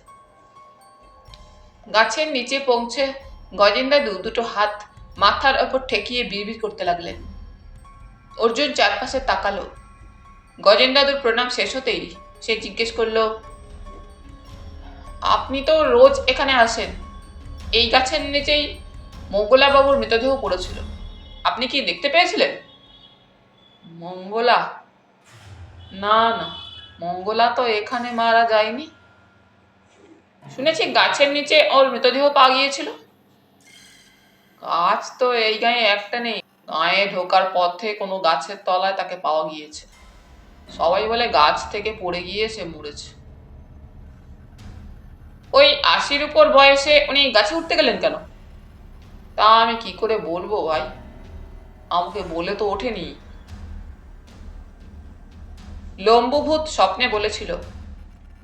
গাছের নিচে পৌঁছে গজেন্দ্রদাদু দুটো হাত মাথার ওপর ঠেকিয়ে বিড়বিড় করতে লাগলেন। অর্জুন চারপাশে তাকালো। গজেন্দ্রদাদুর প্রণাম শেষ হতেই সে জিজ্ঞেস করলো, আপনি তো রোজ এখানে আসেন। এই গাছের নিচেই মঙ্গলা বাবুর মৃতদেহ পড়েছিল, আপনি কি দেখতে পেয়েছিলেন? মঙ্গলা? না না, মঙ্গলা তো এখানে মারা যায়নি। শুনেছি গাছের নিচে ওর মৃতদেহ পাওয়া গিয়েছিল। গাছ তো এই গায়ে একটা নেই। গায়ে ঢোকার পথে কোনো গাছের তলায় তাকে পাওয়া গিয়েছে। সবাই বলে গাছ থেকে পড়ে গিয়ে সে মরেছে। ওই ৮০-র উপর বয়সে উনি গাছে উঠতে গেলেন কেন? তা আমি কি করে বলবো ভাই, আমাকে বলে তো ওঠেনি। লম্বুভূত স্বপ্নে বলেছিল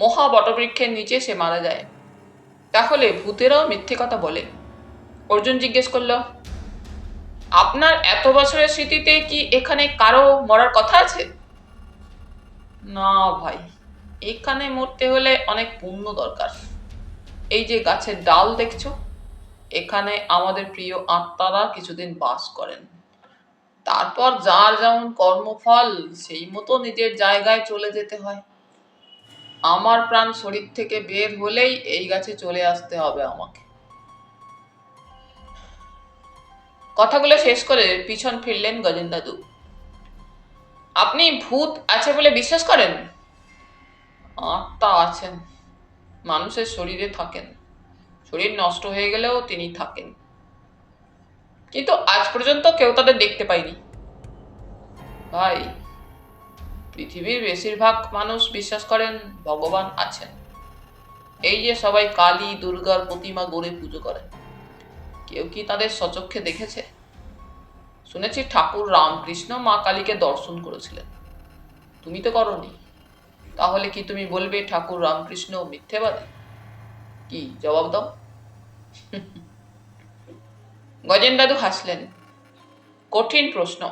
মহা বটবৃক্ষের নিচে সে মারা যায়। তাহলে ভূতেরাও মিথ্যে কথা বলে? অর্জুন জিজ্ঞেস করলো, আপনার এত বছরের স্মৃতিতে কি এখানে কারো মরার কথা আছে? না ভাই, এখানে মরতে হলে অনেক পুণ্য দরকার। এই যে গাছের ডাল দেখছো, এখানে আমাদের প্রিয় আত্মারা কিছুদিন বাস করেন। তারপর যার যেমন কর্মফল সেই মতো নিজের জায়গায় চলে যেতে হয়। আমার প্রাণ শরীর থেকে বের হলেই এই গাছে চলে আসতে হবে আমাকে। কথাগুলো শেষ করে পিছন ফিরলেন গজেন্দ্রদাদু। আপনি ভূত আছে বলে বিশ্বাস করেন? আত্মা আছেন, মানুষের শরীরে থাকেন। শরীর নষ্ট হয়ে গেলেও তিনি থাকেন, কিন্তু আজ পর্যন্ত কেউ তাদের দেখতে পায়নি। ভাই, পৃথিবীর বেশিরভাগ মানুষ বিশ্বাস করেন ভগবান আছেন। এই যে সবাই কালী দুর্গার প্রতিমা গড়ে পুজো করেন, কেউ কি তাদের স্বচক্ষে দেখেছে? শুনেছি ঠাকুর রামকৃষ্ণ মা কালীকে দর্শন করেছিলেন, তুমি তো করনি। তাহলে কি তুমি বলবে ঠাকুর রামকৃষ্ণ মিথ্যেবাদী? কি জবাব দাও। গজেন্দ্রদাদু হাসলেন। কঠিন প্রশ্ন।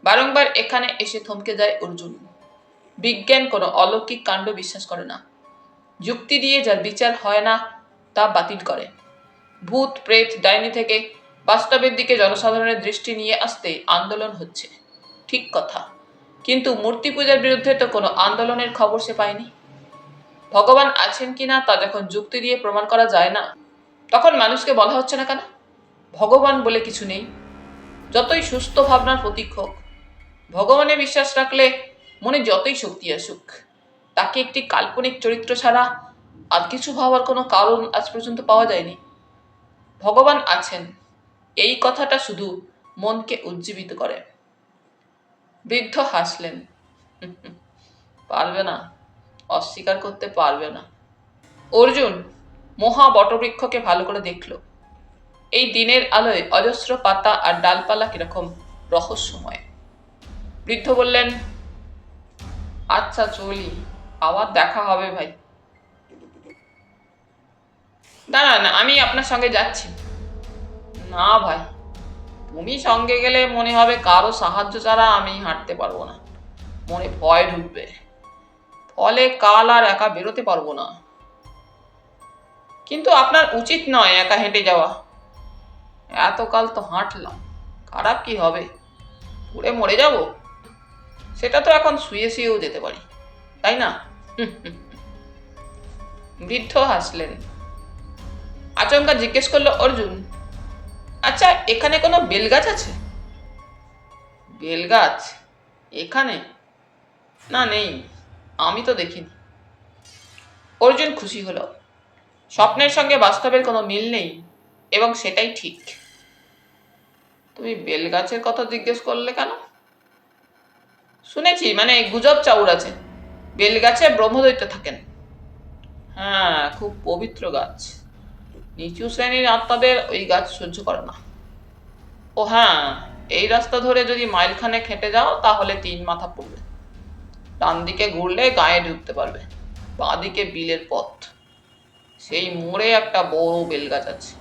বারংবার এখানে এসে থমকে যায় অর্জুন। বিজ্ঞান কোনো অলৌকিক কাণ্ড বিশ্বাস করে না। যুক্তি দিয়ে যার বিচার হয় না তা বাতিল করে। ভূত প্রেত ডাইনি থেকে বাস্তবের দিকে জনসাধারণের দৃষ্টি নিয়ে আসতে আন্দোলন হচ্ছে, ঠিক কথা, কিন্তু মূর্তি পূজার বিরুদ্ধে তো কোনো আন্দোলনের খবর সে পায়নি। ভগবান আছেন কিনা তা যখন যুক্তি দিয়ে প্রমাণ করা যায় না, তখন মানুষকে বলা হচ্ছে না কেন ভগবান বলে কিছু নেই? যতই সুস্থ ভাবনার প্রতীক হোক, ভগবানে বিশ্বাস রাখলে মনে যতই শক্তি আসুক, তাকে একটি কাল্পনিক চরিত্র ছাড়া আর কিছু ভাবার কোনো কারণ আজ পর্যন্ত পাওয়া যায়নি। ভগবান আছেন, এই কথাটা শুধু মনকে উজ্জীবিত করে। বৃদ্ধ হাসলেন। পারবে না, অস্বীকার করতে পারবে না। অর্জুন মহা বটবৃক্ষকে ভালো করে দেখল। এই দিনের আলোয় অজস্র পাতা আর ডালপালা কিরকম রহস্যময়। বৃদ্ধ বললেন, আচ্ছা চলি, আবার দেখা হবে ভাই। দাঁড়ান, আমি আপনার সঙ্গে যাচ্ছি। না ভাই, তুমি সঙ্গে গেলে মনে হবে কারো সাহায্য ছাড়া আমি হাঁটতে পারবো না, মনে ভয় ঢুকবে, ফলে কাল আর একা বেরোতে পারবো না। কিন্তু আপনার উচিত নয় একা হেঁটে যাওয়া। এতকাল তো হাঁটলাম, খারাপ কি হবে? পুড়ে মরে যাব? সেটা তো এখন শুয়ে শুয়েও যেতে পারি, তাই না? বৃদ্ধ হাসলেন। আচমকা জিজ্ঞেস করলো অর্জুন, আচ্ছা এখানে কোনো বেলগাছ আছে? বেলগাছ এখানে? না নেই, আমি তো দেখিনি। অর্জুন খুশি হলো। স্বপ্নের সঙ্গে বাস্তবের কোনো মিল নেই, এবং সেটাই ঠিক। তুমি বেলগাছের কথা জিজ্ঞেস করলে কেন? শুনেছি, মানে গুজব চাউর আছে, বেলগাছে ব্রহ্মদৈত্য থাকেন। হ্যাঁ, খুব পবিত্র গাছ। নিচু শ্রেণীর আত্মাদের ওই গাছ সহ্য করে না। ও হ্যাঁ, এই রাস্তা ধরে যদি মাইলখানেক হেঁটে যাও তাহলে 3 মাথা পড়বে। ডান দিকে ঘুরলে গায়ে ঢুকতে পারবে, বাঁ দিকে বিলের পথ। সেই মোড়ে একটা বড় বেলগাছ আছে,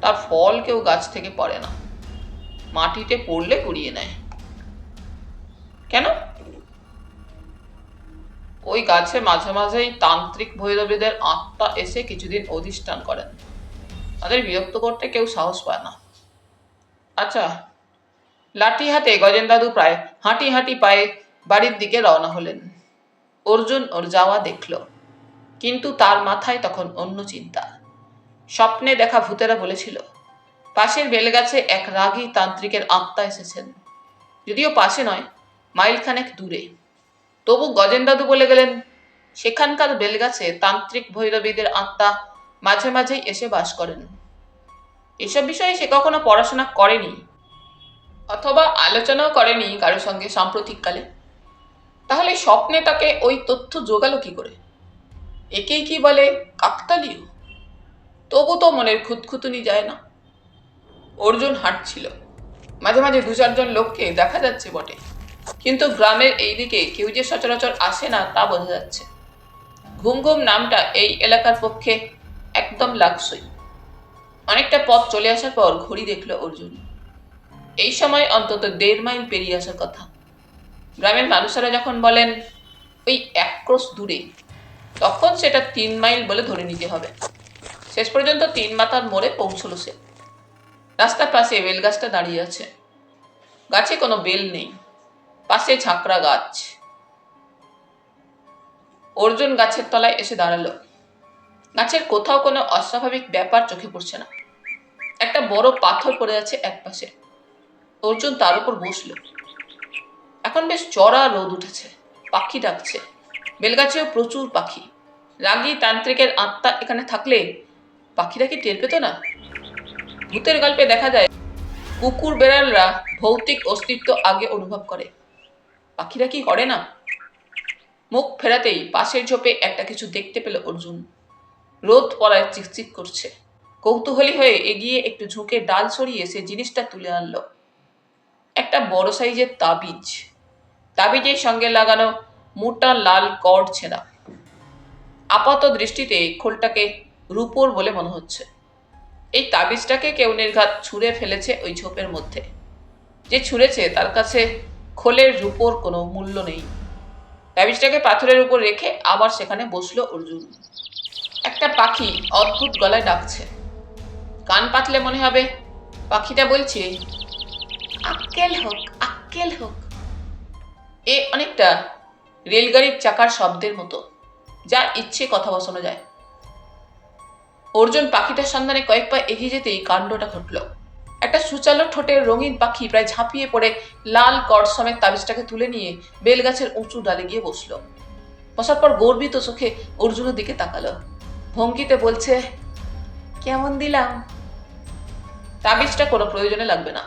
তার ফল কেউ গাছ থেকে পড়ে না, মাটিতে পড়লে কুড়িয়ে নেয়। কেন? ওই গাছে মাঝে মাঝেই তান্ত্রিক ভৈরবীদের আত্মা এসে কিছুদিন অধিষ্ঠান করেন। তাদের বিরক্ত করতে কেউ সাহস পায় না। আচ্ছা, লাঠি হাতে গজেন দাদু প্রায় হাঁটি হাঁটি পায়ে বাড়ির দিকে রওনা হলেন। অর্জুন ওর যাওয়া দেখল, কিন্তু তার মাথায় তখন অন্য চিন্তা। স্বপ্নে দেখা ভূতেরা বলেছিল পাশের বেলগাছে এক রাগী তান্ত্রিকের আত্মা এসেছেন, যদিও পাশে নয়, মাইলখানেক দূরে। তবু গজেন দাদু বলে গেলেন সেখানকার বেলগাছে তান্ত্রিক ভৈরবীদের আত্মা মাঝে মাঝেই এসে বাস করেন। এসব বিষয়ে সে কখনো পড়াশোনা করেনি, অথবা আলোচনাও করেনি কারোর সঙ্গে সাম্প্রতিককালে। তাহলে স্বপ্নে তাকে ওই তথ্য জোগালো কি করে? একেই কি বলে কাকতালীয়? তবু তো মনের খুঁতখুঁতুনি যায় না। অর্জুন হাঁটছিল, মাঝে মাঝে 2-4 জন লোককে দেখা যাচ্ছে বটে, কিন্তু গ্রামের এই দিকে কেউ যে সচরাচর আসে না তা বোঝা যাচ্ছে। ঘুম ঘুম নামটা এই এলাকার পক্ষে একদম লাগসই। অনেকটা পথ চলে আসার পর ঘড়ি দেখল অর্জুন। এই সময় অন্তত 1.5 মাইল পেরিয়ে আসার কথা। গ্রামের মানুষেরা যখন বলেন ওই 1 ক্রোশ দূরে, তখন সেটা 3 মাইল বলে ধরে নিতে হবে। শেষ পর্যন্ত 3 মাথার মোড়ে পৌঁছলো সে। রাস্তার পাশে বেলগাছটা দাঁড়িয়ে আছে। গাছে কোনো বেল নেই, পাশে ঝাঁকড়া গাছ। অর্জুন গাছের তলায় এসে দাঁড়ালো। গাছের কোথাও কোনো অস্বাভাবিক ব্যাপার চোখে পড়ছে না। একটা বড় পাথর পড়ে আছে এক পাশে। অর্জুন তার উপর বসল। এখন বেশ চড়া রোদ উঠেছে, পাখি ডাকছে। বেলগাছেও প্রচুর পাখি। রাগী তান্ত্রিকের আত্মা এখানে থাকলে পাখিরা কি টের পেত না? ভূতের গল্পে দেখা যায় কুকুর বেড়ালরা ভৌতিক অস্তিত্ব আগে অনুভব করে, পাখিরা কি করে না? মুখ ফেরাতেই পাশের ঝোপে একটা কিছু দেখতে পেল অর্জুন। রোদ পড়ায় চিকচিক করছে। কৌতূহলী হয়ে এগিয়ে একটু ঝুঁকে ডাল সরিয়ে সে জিনিসটা তুলে আনলো। একটা বড় সাইজের তাবিজ। তাবিজের সঙ্গে লাগানো মোটা লাল কর্ড ছেঁড়া। আপাত দৃষ্টিতে খোলটাকে রূপোর বলে মনে হচ্ছে। এই তাবিজটাকে কেউ নির্ঘাত ছুঁড়ে ফেলেছে ওই ঝোপের মধ্যে। যে ছুঁড়েছে তার কাছে খোলের রূপোর কোনো মূল্য নেই। তাবিজটাকে পাথরের উপর রেখে আবার সেখানে বসলো অর্জুন। একটা পাখি অদ্ভুত গলায় ডাকছে। কান পাতলে মনে হবে পাখিটা বলছে আক্কেল হোক, আক্কেল হোক। এ অনেকটা রেলগাড়ির চাকার শব্দের মতো, যার ইচ্ছে কথা বসানো যায়। অর্জুন পাখিটার সন্ধানে কয়েক পা এগিয়ে যেতেই কাণ্ডটা ঘটল। একটা সুচালো ঠোঁটের রঙিন পাখি প্রায় ঝাঁপিয়ে পড়ে লাল কর্ড সমেত তাবিজটাকে তুলে নিয়ে বেলগাছের উঁচু ডালে গিয়ে বসল। বসার পর গর্বিত চোখে অর্জুনের দিকে তাকালো। ভঙ্গিতে বলছে, কেমন দিলাম? তাবিজটা কোনো প্রয়োজনে লাগবে না।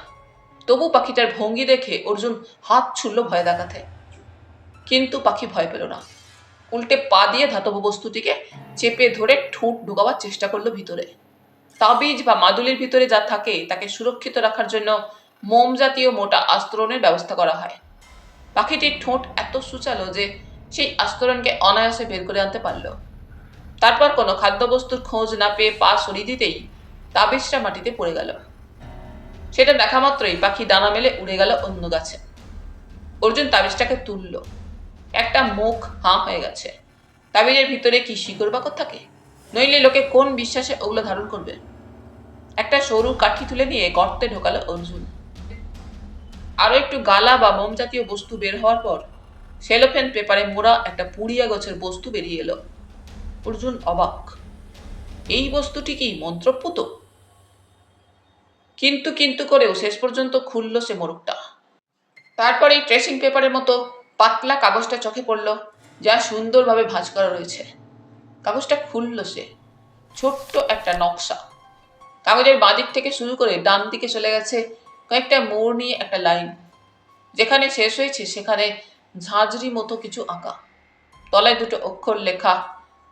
তবু পাখিটার ভঙ্গি দেখে অর্জুন হাত ছুড়ল ভয় দেখাতে। কিন্তু পাখি ভয় পেল না। উল্টে পা দিয়ে ধাতব বস্তুটিকে চেপে ধরে ঠোঁট ঢোকাবার চেষ্টা করলো ভিতরে। তাবিজ বা মাদুলির ভিতরে যা থাকে তাকে সুরক্ষিত রাখার জন্য মোম জাতীয় মোটা আস্তরণের ব্যবস্থা করা হয়। পাখিটির ঠোঁট এত সুচালো যে সেই আস্তরণকে অনায়াসে বের করে আনতে পারল। তারপর কোনো খাদ্যবস্তুর খোঁজ না পেয়ে পা সরিয়ে দিতেই তাবিজটা মাটিতে পড়ে গেল। সেটা দেখা মাত্রই পাখি ডানা মেলে উড়ে গেল অন্য গাছে। অর্জুন তাবিজটাকে তুলল। একটা মুখ হাঁ হয়ে গেছে। তাবিজের ভিতরে কি শিকড় বাকড় থাকে? নইলে লোকে কোন বিশ্বাসে ওগুলো ধারণ করবে? একটা সরু কাঠি তুলে নিয়ে গর্তে ঢোকালো অর্জুন। আরো একটু গালা বা মোম জাতীয় বস্তু বের হওয়ার পর সেলোফেন পেপারে মোড়া একটা পুড়িয়া গাছের বস্তু বেরিয়ে এলো। অর্জুন অবাক। এই বস্তুটি কি মন্ত্রপুত? কিন্তু কিন্তু করেও শেষ পর্যন্ত খুলল সে মোড়কটা। তারপর এই ট্রেসিং পেপারের মতো পাতলা কাগজটা চোখে পড়ল, যা সুন্দরভাবে ভাঁজ করা রয়েছে। কাগজটা খুলল সে। ছোট্ট একটা নকশা। কাগজের বাঁদিক থেকে শুরু করে ডান দিকে চলে গেছে কয়েকটা মোড় নিয়ে একটা লাইন। যেখানে শেষ হয়েছে সেখানে ঝাঁঝরি মতো কিছু আঁকা। তলায় দুটো অক্ষর লেখা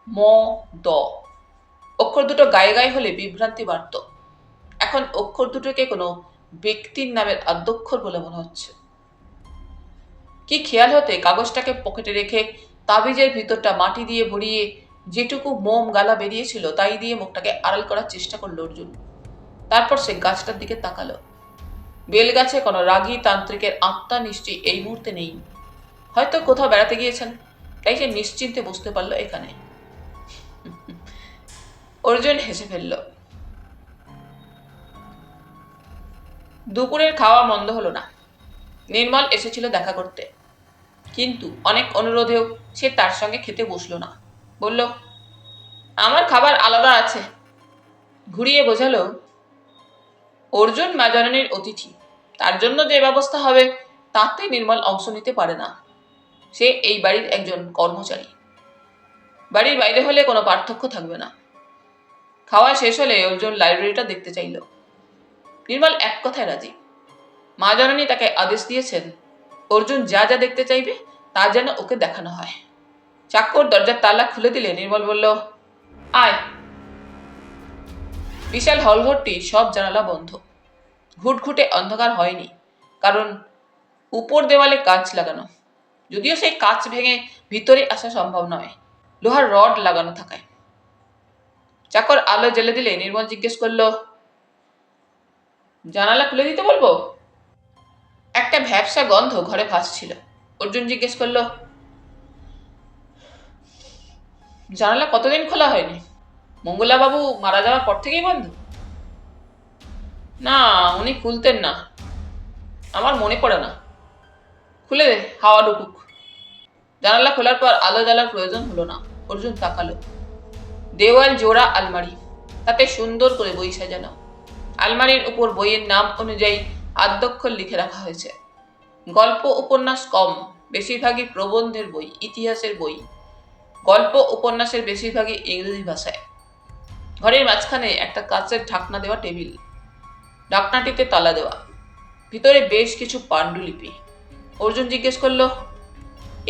ম দ। অক্ষর দুটো গায়ে গায়ে হলে বিভ্রান্তি বাড়ত। এখন অক্ষর দুটোকে কোনো ব্যক্তির নামের আদ্যক্ষর বলে মনে হচ্ছে। কি খেয়াল হতে কাগজটাকে পকেটে রেখে তাবিজের ভিতরটা মাটি দিয়ে ভরিয়ে যেটুকু মোম গালা বেরিয়েছিল তাই দিয়ে মুখটাকে আড়াল করার চেষ্টা করল অর্জুন। তারপর সে গাছটার দিকে তাকালো। বেলগাছে কোনো রাগী তান্ত্রিকের আত্মা নিশ্চয়ই এই মুহূর্তে নেই। হয়তো কোথাও বেড়াতে গিয়েছেন, তাই সে নিশ্চিন্তে বুঝতে পারল এখানে। অর্জুন হেসে ফেলল। দুপুরের খাওয়া মন্দ হলো না। নির্মল এসেছিল দেখা করতে, কিন্তু অনেক অনুরোধেও সে তার সঙ্গে খেতে বসলো না। বলল, আমার খাবার আলাদা আছে। ঘুরিয়ে বোঝালো, অর্জুন মা জননীর অতিথি, তার জন্য যে ব্যবস্থা হবে তাতে নির্মল অংশ নিতে পারে না। সে এই বাড়ির একজন কর্মচারী। বাড়ির বাইরে হলে কোনো পার্থক্য থাকবে না। খাওয়া শেষ হলে অর্জুন লাইব্রেরিটা দেখতে চাইল। নির্মল এক কথায় রাজি। মা জননী তাকে আদেশ দিয়েছেন, অর্জুন যা যা দেখতে চাইবে তা যেন ওকে দেখানো হয়। চাকর দরজার তালা খুলে দিলে নির্মল বলল, আয়। বিশাল হলঘরটি সব জানালা বন্ধ। ঘুটঘুটে অন্ধকার হয়নি, কারণ উপর দেওয়ালে কাঁচ লাগানো। যদিও সেই কাঁচ ভেঙে ভিতরে আসা সম্ভব নয়, লোহার রড লাগানো থাকায়। চাকর আলো জ্বেলে দিলে নির্মল জিজ্ঞেস করল, জানালা খুলে দিতে বলবো? একটা ভ্যাপসা গন্ধ ঘরে ভাসছিল। অর্জুন জিজ্ঞেস করল, জানালা কতদিন খোলা হয়নি? মঙ্গলা বাবু মারা যাওয়ার পর থেকেই বন্ধ? না, উনি খুলতেন না, আমার মনে পড়ে না। খুলে দে, হাওয়া ঢুকুক। জানালা খোলার পর আলো জ্বালার প্রয়োজন হলো না। অর্জুন তাকালো। দেওয়াল জোড়া আলমারি, তাতে সুন্দর করে বই সাজানো। আলমারির উপর বইয়ের নাম অনুযায়ী আদ্যক্ষর লিখে রাখা হয়েছে। গল্প উপন্যাস কম, বেশিরভাগই প্রবন্ধের বই, ইতিহাসের বই। গল্প উপন্যাসের বেশিরভাগই ইংরেজি ভাষায়। ঘরের মাঝখানে একটা কাঁচের ঢাকনা দেওয়া টেবিল, ঢাকনাটিতে তালা দেওয়া। ভিতরে বেশ কিছু পাণ্ডুলিপি। অর্জুন জিজ্ঞেস করল,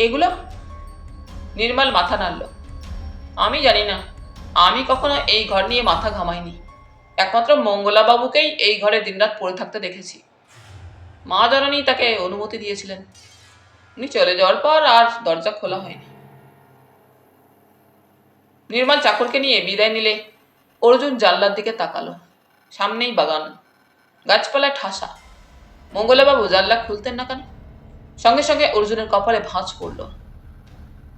এগুলো? নির্মল মাথা নাড়ল। আমি জানি না, আমি কখনো এই ঘর নিয়ে মাথা ঘামাইনি। একমাত্র মঙ্গলা বাবুকেই এই ঘরে দিনরাত পড়ে থাকতে দেখেছি। মা জননী তাকে অনুমতি দিয়েছিলেন। উনি চলে যাওয়ার পর আর দরজা খোলা হয়নি। নির্মল চাকরকে নিয়ে বিদায় নিলে অর্জুন জানলার দিকে তাকালো। সামনেই বাগান, গাছপালায় ঠাসা। মঙ্গলাবাবু জানলা খুলতেন না কেন? সঙ্গে সঙ্গে অর্জুনের কপালে ভাঁজ পড়ল।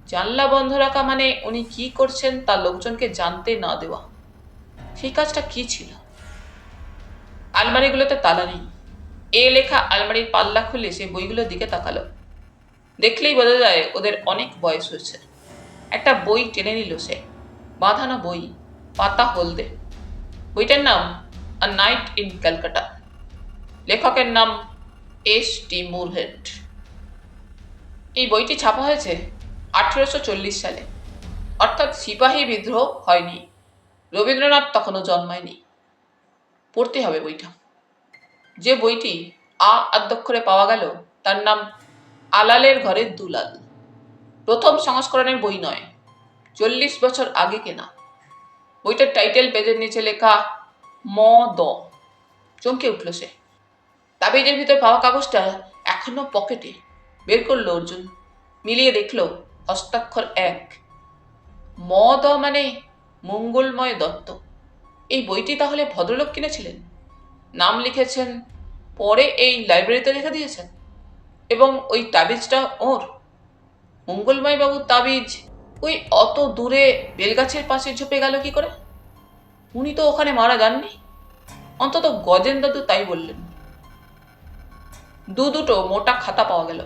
জানলা বন্ধ রাখা মানে উনি কি করছেন তা লোকজনকে জানতে না দেওয়া। সেই কাজটা কি ছিল? আলমারিগুলোতে তালা নেই। এ লেখা আলমারির পাল্লা খুলে সে বইগুলোর দিকে তাকালো। দেখলেই বোঝা যায় ওদের অনেক বয়স হয়েছে। একটা বই টেনে নিল সে, বাঁধানো বই, পাতা হলদে। বইটার নাম আ নাইট ইন ক্যালকাটা। লেখকের নাম এস.টি. মুরহেড। এই বইটি ছাপা হয়েছে 1840 সালে, অর্থাৎ সিপাহী বিদ্রোহ হয়নি, রবীন্দ্রনাথ তখনও জন্মায়নি। পড়তে হবে বইটা। যে বইটি আ আদ্যক্ষরে পাওয়া গেল তার নাম আলালের ঘরের দুলাল। প্রথম সংস্করণের বই নয়, 40 বছর আগে কেনা। বইটার টাইটেল পেজের নিচে লেখা ম দ। চমকে উঠল সে। তাবিজের ভিতর পাওয়া কাগজটা এখনো পকেটে। বের করলো অর্জুন, মিলিয়ে দেখলো হস্তাক্ষর এক। ম দ মানে মঙ্গলময় দত্ত। এই বইটি তাহলে ভদ্রলোক কিনেছিলেন, নাম লিখেছেন, পরে এই লাইব্রেরিতে রেখে দিয়েছেন, এবং ওই তাবিজটা ওর। মঙ্গলময় বাবুর তাবিজ ওই অত দূরে বেলগাছের পাশে ঝুপে গেল কি করে? উনি তো ওখানে মারা যাননি, অন্তত গজেন দাদু তাই বললেন। দুটো মোটা খাতা পাওয়া গেল।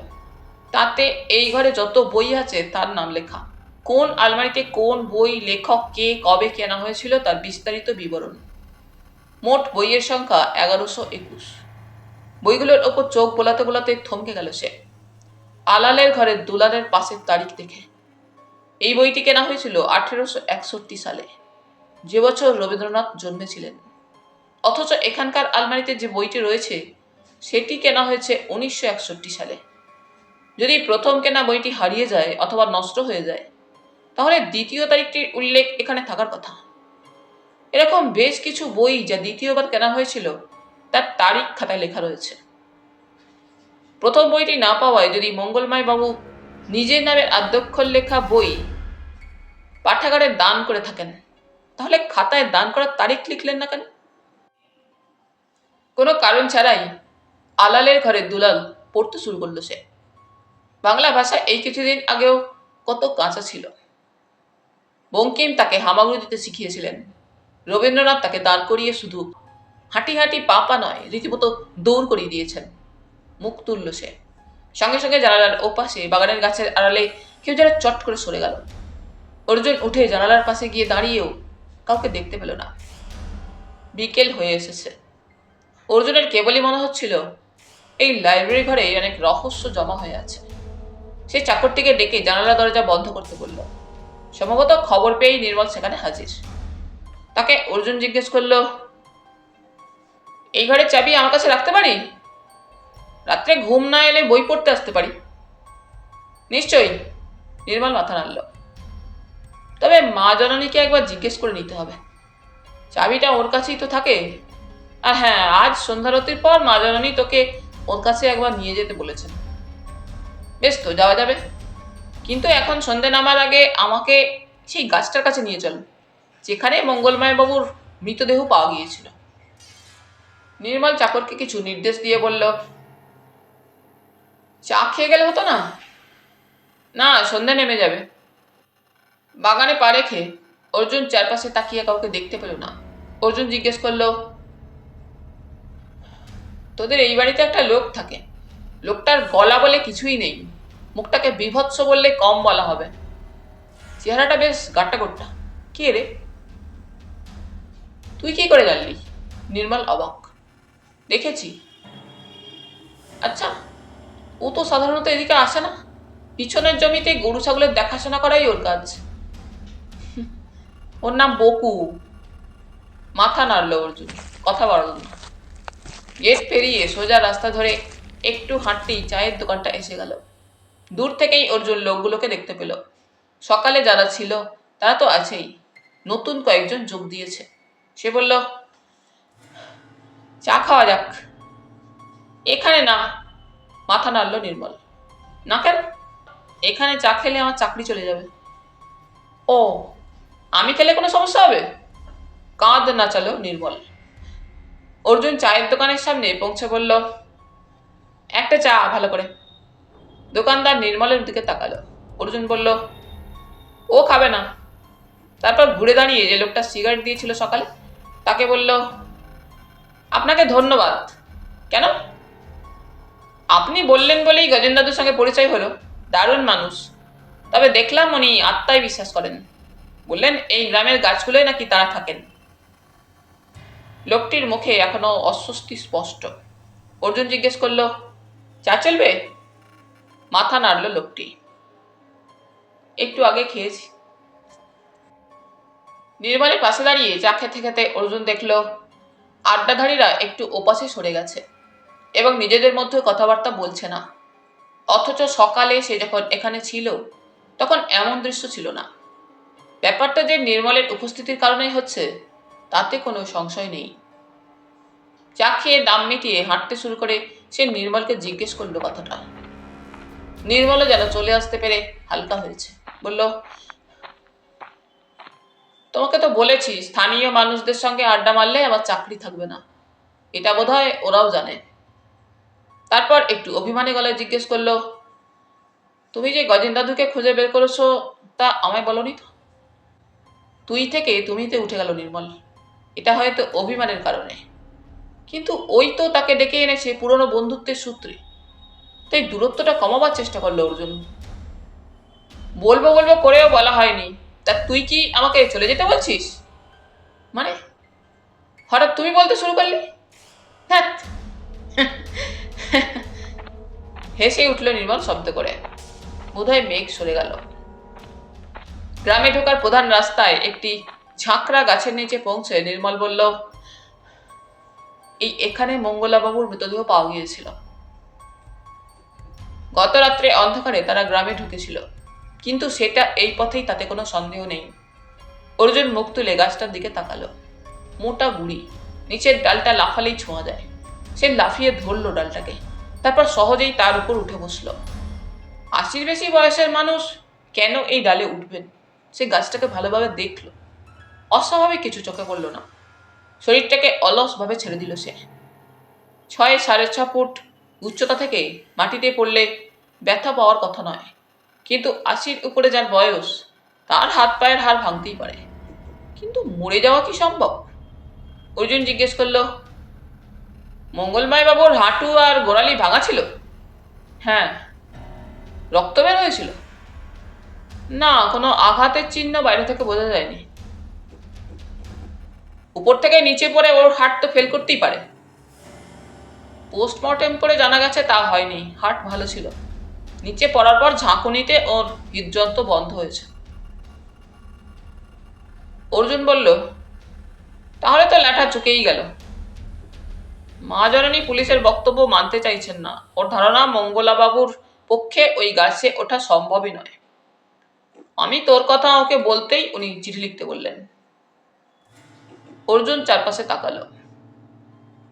তাতে এই ঘরে যত বই আছে তার নাম লেখা। কোন আলমারিতে কোন বই, লেখক কে, কবে কেনা হয়েছিল তার বিস্তারিত বিবরণ। মোট বইয়ের সংখ্যা 1121। বইগুলোর ওপর চোখ বোলাতে বোলাতে থমকে গেল সে আলালের ঘরের দুলালের পাশের তারিখ দেখে। এই বইটি কেনা হয়েছিল 1861 সালে, যে বছর রবীন্দ্রনাথ জন্মেছিলেন। অথচ এখানকার আলমারিতে যে বইটি রয়েছে সেটি কেনা হয়েছে 1961 সালে। যদি প্রথম কেনা বইটি হারিয়ে যায় অথবা নষ্ট হয়ে যায়, তাহলে দ্বিতীয় তারিখটির উল্লেখ এখানে থাকার কথা। এরকম বেশ কিছু বই যা দ্বিতীয়বার কেনা হয়েছিল তার তারিখ খাতায় লেখা রয়েছে। প্রথম বইটি না পাওয়ায় যদি মঙ্গলময় বাবু নিজের নামের আদ্যক্ষর লেখা বই পাঠাগারে দান করে থাকেন, তাহলে খাতায় দান করার তারিখ লিখলেন না কেন? কোনো কারণ ছাড়াই আলালের ঘরে দুলাল পড়তে শুরু করলো সে। বাংলা ভাষা এই কিছুদিন আগেও কত কাঁচা ছিল। বঙ্কিম তাকে হামাগুড়ি দিতে শিখিয়েছিলেন, রবীন্দ্রনাথ তাকে দাঁড় করিয়ে শুধু হাঁটি হাঁটি পা পা নয়, রীতিমতো দৌড় করিয়ে দিয়েছেন। মুখ তুলল সে। সঙ্গে সঙ্গে জানালার ওপাশে বাগানের গাছের আড়ালে কেউ যেন চট করে সরে গেল। অর্জুন উঠে জানালার পাশে গিয়ে দাঁড়িয়েও কাউকে দেখতে পেল না। বিকেল হয়ে এসেছে। অর্জুনের কেবলই মনে হচ্ছিল এই লাইব্রেরি ঘরে অনেক রহস্য জমা হয়ে আছে। সে চাকরটিকে ডেকে জানালা দরজা বন্ধ করতে বলল। সম্ভবত খবর পেয়েই নির্মল সেখানে হাজির। তাকে অর্জুন জিজ্ঞেস করলো, এই ঘরের চাবি আমার কাছে রাখতে পারি? রাত্রে ঘুম না এলে বই পড়তে আসতে পারি। নিশ্চয়ই, নির্মল মাথা নাড়ল। তবে মা জননীকে একবার জিজ্ঞেস করে নিতে হবে। চাবিটা ওর কাছেই তো থাকে। আর হ্যাঁ, আজ সন্ধ্যারতির পর মা জননী তোকে ওর কাছে একবার নিয়ে যেতে বলেছেন। বেশ তো, যাওয়া যাবে। কিন্তু এখন সন্ধে নামার আগে আমাকে সেই গাছটার কাছে নিয়ে চল, যেখানে মঙ্গলময় বাবুর মৃতদেহ পাওয়া গিয়েছিল। নির্মল চাকরকে কিছু নির্দেশ দিয়ে বলল, চা খেয়ে গেলে হতো না? না, সন্ধে নেমে যাবে। বাগানে পা রেখে অর্জুন চারপাশে তাকিয়ে কাউকে দেখতে পেল না। অর্জুন জিজ্ঞেস করলো, তোদের এই বাড়িতে একটা লোক থাকে। লোকটার গলা বলে কিছুই নেই, মুখটাকে বিভৎস বললে কম বলা হবে। চেহারাটা বেশ গাট্টা গোট্টা। কে রে? তুই কি করে জানলি? নির্মল অবাক। দেখেছি। আচ্ছা, ও তো সাধারণত এদিকে আসে না। পিছনের জমিতে গরু ছাগলের দেখাশোনা করাই ওর কাজ। ওর নাম বকু। মাথা নাড়ল অর্জুন, কথা বাড়ল না। গেট পেরিয়ে সোজা রাস্তা ধরে একটু হাঁটতেই চায়ের দোকানটা এসে গেল। দূর থেকেই অর্জুন লোকগুলোকে দেখতে পেল। সকালে যারা ছিল তারা তো আছেই, নতুন কয়েকজন যোগ দিয়েছে। সে বলল, চা খাওয়া যাক। এখানে না। মাথা নাড়ল নির্মল। না কেন? এখানে চা খেলে আমার চাকরি চলে যাবে। ও, আমি খেলে কোনো সমস্যা হবে? কাঁধ নাচালো নির্মল। অর্জুন চায়ের দোকানের সামনে পৌঁছে বলল, একটা চা ভালো করে। দোকানদার নির্মলের দিকে তাকালো। অর্জুন বলল, ও খাবে না। তারপর ঘুরে দাঁড়িয়ে যে লোকটা সিগারেট দিয়েছিল সকালে তাকে বলল, আপনাকে ধন্যবাদ। কেন? আপনি বললেন বলেই গজেন দাদুর সঙ্গে পরিচয় হলো। দারুণ মানুষ। তবে দেখলাম উনি আত্মায় বিশ্বাস করেন। বললেন এই গ্রামের গাছগুলোই নাকি তারা থাকেন। লোকটির মুখে এখনো অস্বস্তি স্পষ্ট। অর্জুন জিজ্ঞেস করলো, চা চলবে? মাথা নাড়ল লোকটি। একটু আগে খেয়েছি। নির্মলের পাশে দাঁড়িয়ে চা খেতে খেতে অর্জুন দেখল আড্ডাধারীরা একটু ওপাশে সরে গেছে এবং নিজেদের মধ্যে কথাবার্তা বলছে না। অথচ সকালে সে যখন এখানে ছিল তখন এমন দৃশ্য ছিল না। ব্যাপারটা যে নির্মলের উপস্থিতির কারণেই হচ্ছে তাতে কোনো সংশয় নেই। চা খেয়ে দাম মিটিয়ে হাঁটতে শুরু করে সে নির্মলকে জিজ্ঞেস করলো কথাটা। নির্মলও যেন চলে আসতে পেরে হালকা হয়েছে। বলল, তোমাকে তো বলেছি স্থানীয় মানুষদের সঙ্গে আড্ডা মারলে আমার চাকরি থাকবে না। এটা বোধহয় ওরাও জানে। তারপর একটু অভিমানী গলায় জিজ্ঞেস করলো, তুমি যে গজেন দাদুকে খুঁজে বের করেছো তা আমায় বলনি তো? তুই থেকে তুমিতে উঠে গেল নির্মল। এটা হয়তো অভিমানের কারণে, কিন্তু ওই তো তাকে ডেকে এনেছে পুরনো বন্ধুত্বের সূত্রে। তাই দূরত্বটা কমাবার চেষ্টা করলো অর্জুন। বলবো বলবো করেও বলা হয়নি, তা তুই কি আমাকে চলে যেতে বলছিস? মানে হঠাৎ তুমি বলতে শুরু করলি? হ্যাঁ। হেসে উঠল নির্মল শব্দ করে। বোধহয় মেঘ সরে গেল। গ্রামে ঢোকার প্রধান রাস্তায় একটি ঝাঁকড়া গাছের নিচে পৌঁছে নির্মল বলল, এখানে মঙ্গলাবাবুর মৃতদেহ পাওয়া গিয়েছিল। গত রাত্রে অন্ধকারে তারা গ্রামে ঢুকেছিল, কিন্তু সেটা এই পথেই, তাতে কোনো সন্দেহ নেই। অর্জুন মুখ তুলে গাছটার দিকে তাকালো। মোটা গুড়ি, নিচের ডালটা লাফালেই ছোঁয়া যায়। সে লাফিয়ে ধরল ডালটাকে, তারপর সহজেই তার উপর উঠে বসল। 80-র বেশি বয়সের মানুষ কেন এই ডালে উঠবেন? সে গাছটাকে ভালোভাবে দেখল। অস্বাভাবিক কিছু চোখে পড়ল না। শরীরটাকে অলসভাবে ছেড়ে দিল সে। 6-6.5 ফুট উচ্চতা থেকে মাটিতে পড়লে ব্যথা পাওয়ার কথা নয়, কিন্তু 80-র উপরে যার বয়স, তার হাত পায়ের হাড় ভাঙতেই পারে। কিন্তু মরে যাওয়া কি সম্ভব? অর্জুন জিজ্ঞেস করল, মঙ্গলময় বাবুর হাঁটু আর গোড়ালি ভাঙা ছিল? হ্যাঁ। রক্ত বের হয়েছিল? না, কোনো আঘাতের চিহ্ন বাইরে থেকে বোঝা যায়নি। উপর থেকে নিচে পড়ে ওর হার্ট তো ফেল করতেই পারে। পোস্টমর্টেম করে জানা গেছে তা হয়নি, হার্ট ভালো ছিল। নিচে পড়ার পর ঝাঁকুনিতে ওর হৃদযন্ত্র বন্ধ হয়েছে। অর্জুন বলল, তাহলে তো ল্যাঠা চুকেই গেল। মা জননী পুলিশের বক্তব্য মানতে চাইছেন না। ওর ধারণা মঙ্গলাবাবুর পক্ষে ওই গাছে ওঠা সম্ভবই নয়। আমি তোর কথা ওকে বলতেই উনি চিঠি লিখতে বললেন। অর্জুন চারপাশে তাকালো।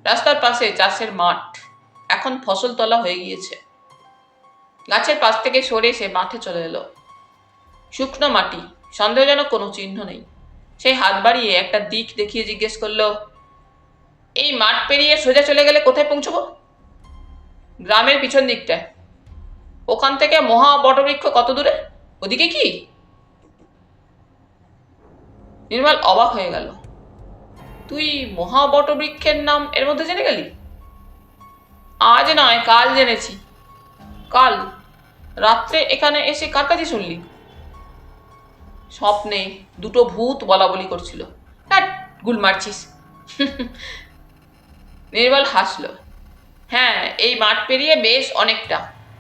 রাস্তার পাশে চাষের মাঠ, এখন ফসল তোলা হয়ে গিয়েছে। গাছের পাশ থেকে সরে সে মাঠে চলে এলো। শুকনো মাটি, সন্দেহজনক কোনো চিহ্ন নেই। সেই হাত বাড়িয়ে একটা দিক দেখিয়ে জিজ্ঞেস করলো, এই মাঠ পেরিয়ে সোজা চলে গেলে কোথায় পৌঁছবো? গ্রামের পিছন দিকটায়। ওখান থেকে মহা বটবৃক্ষ কত দূরে? ওদিকে কি? নির্মল অবাক হয়ে গেল। তুই মহা বটবৃক্ষের নাম এর মধ্যে জেনে গেলি? আজ নয়, কাল জেনেছি। কাল রাত্রে এখানে এসে কার কাছে শুনলি? স্বপ্নে দুটো ভূত বলা বলি করছিল। গুল মারছিস। নির্মল হাসল। হ্যাঁ, এই মাঠ পেরিয়ে বেশ অনেকটা,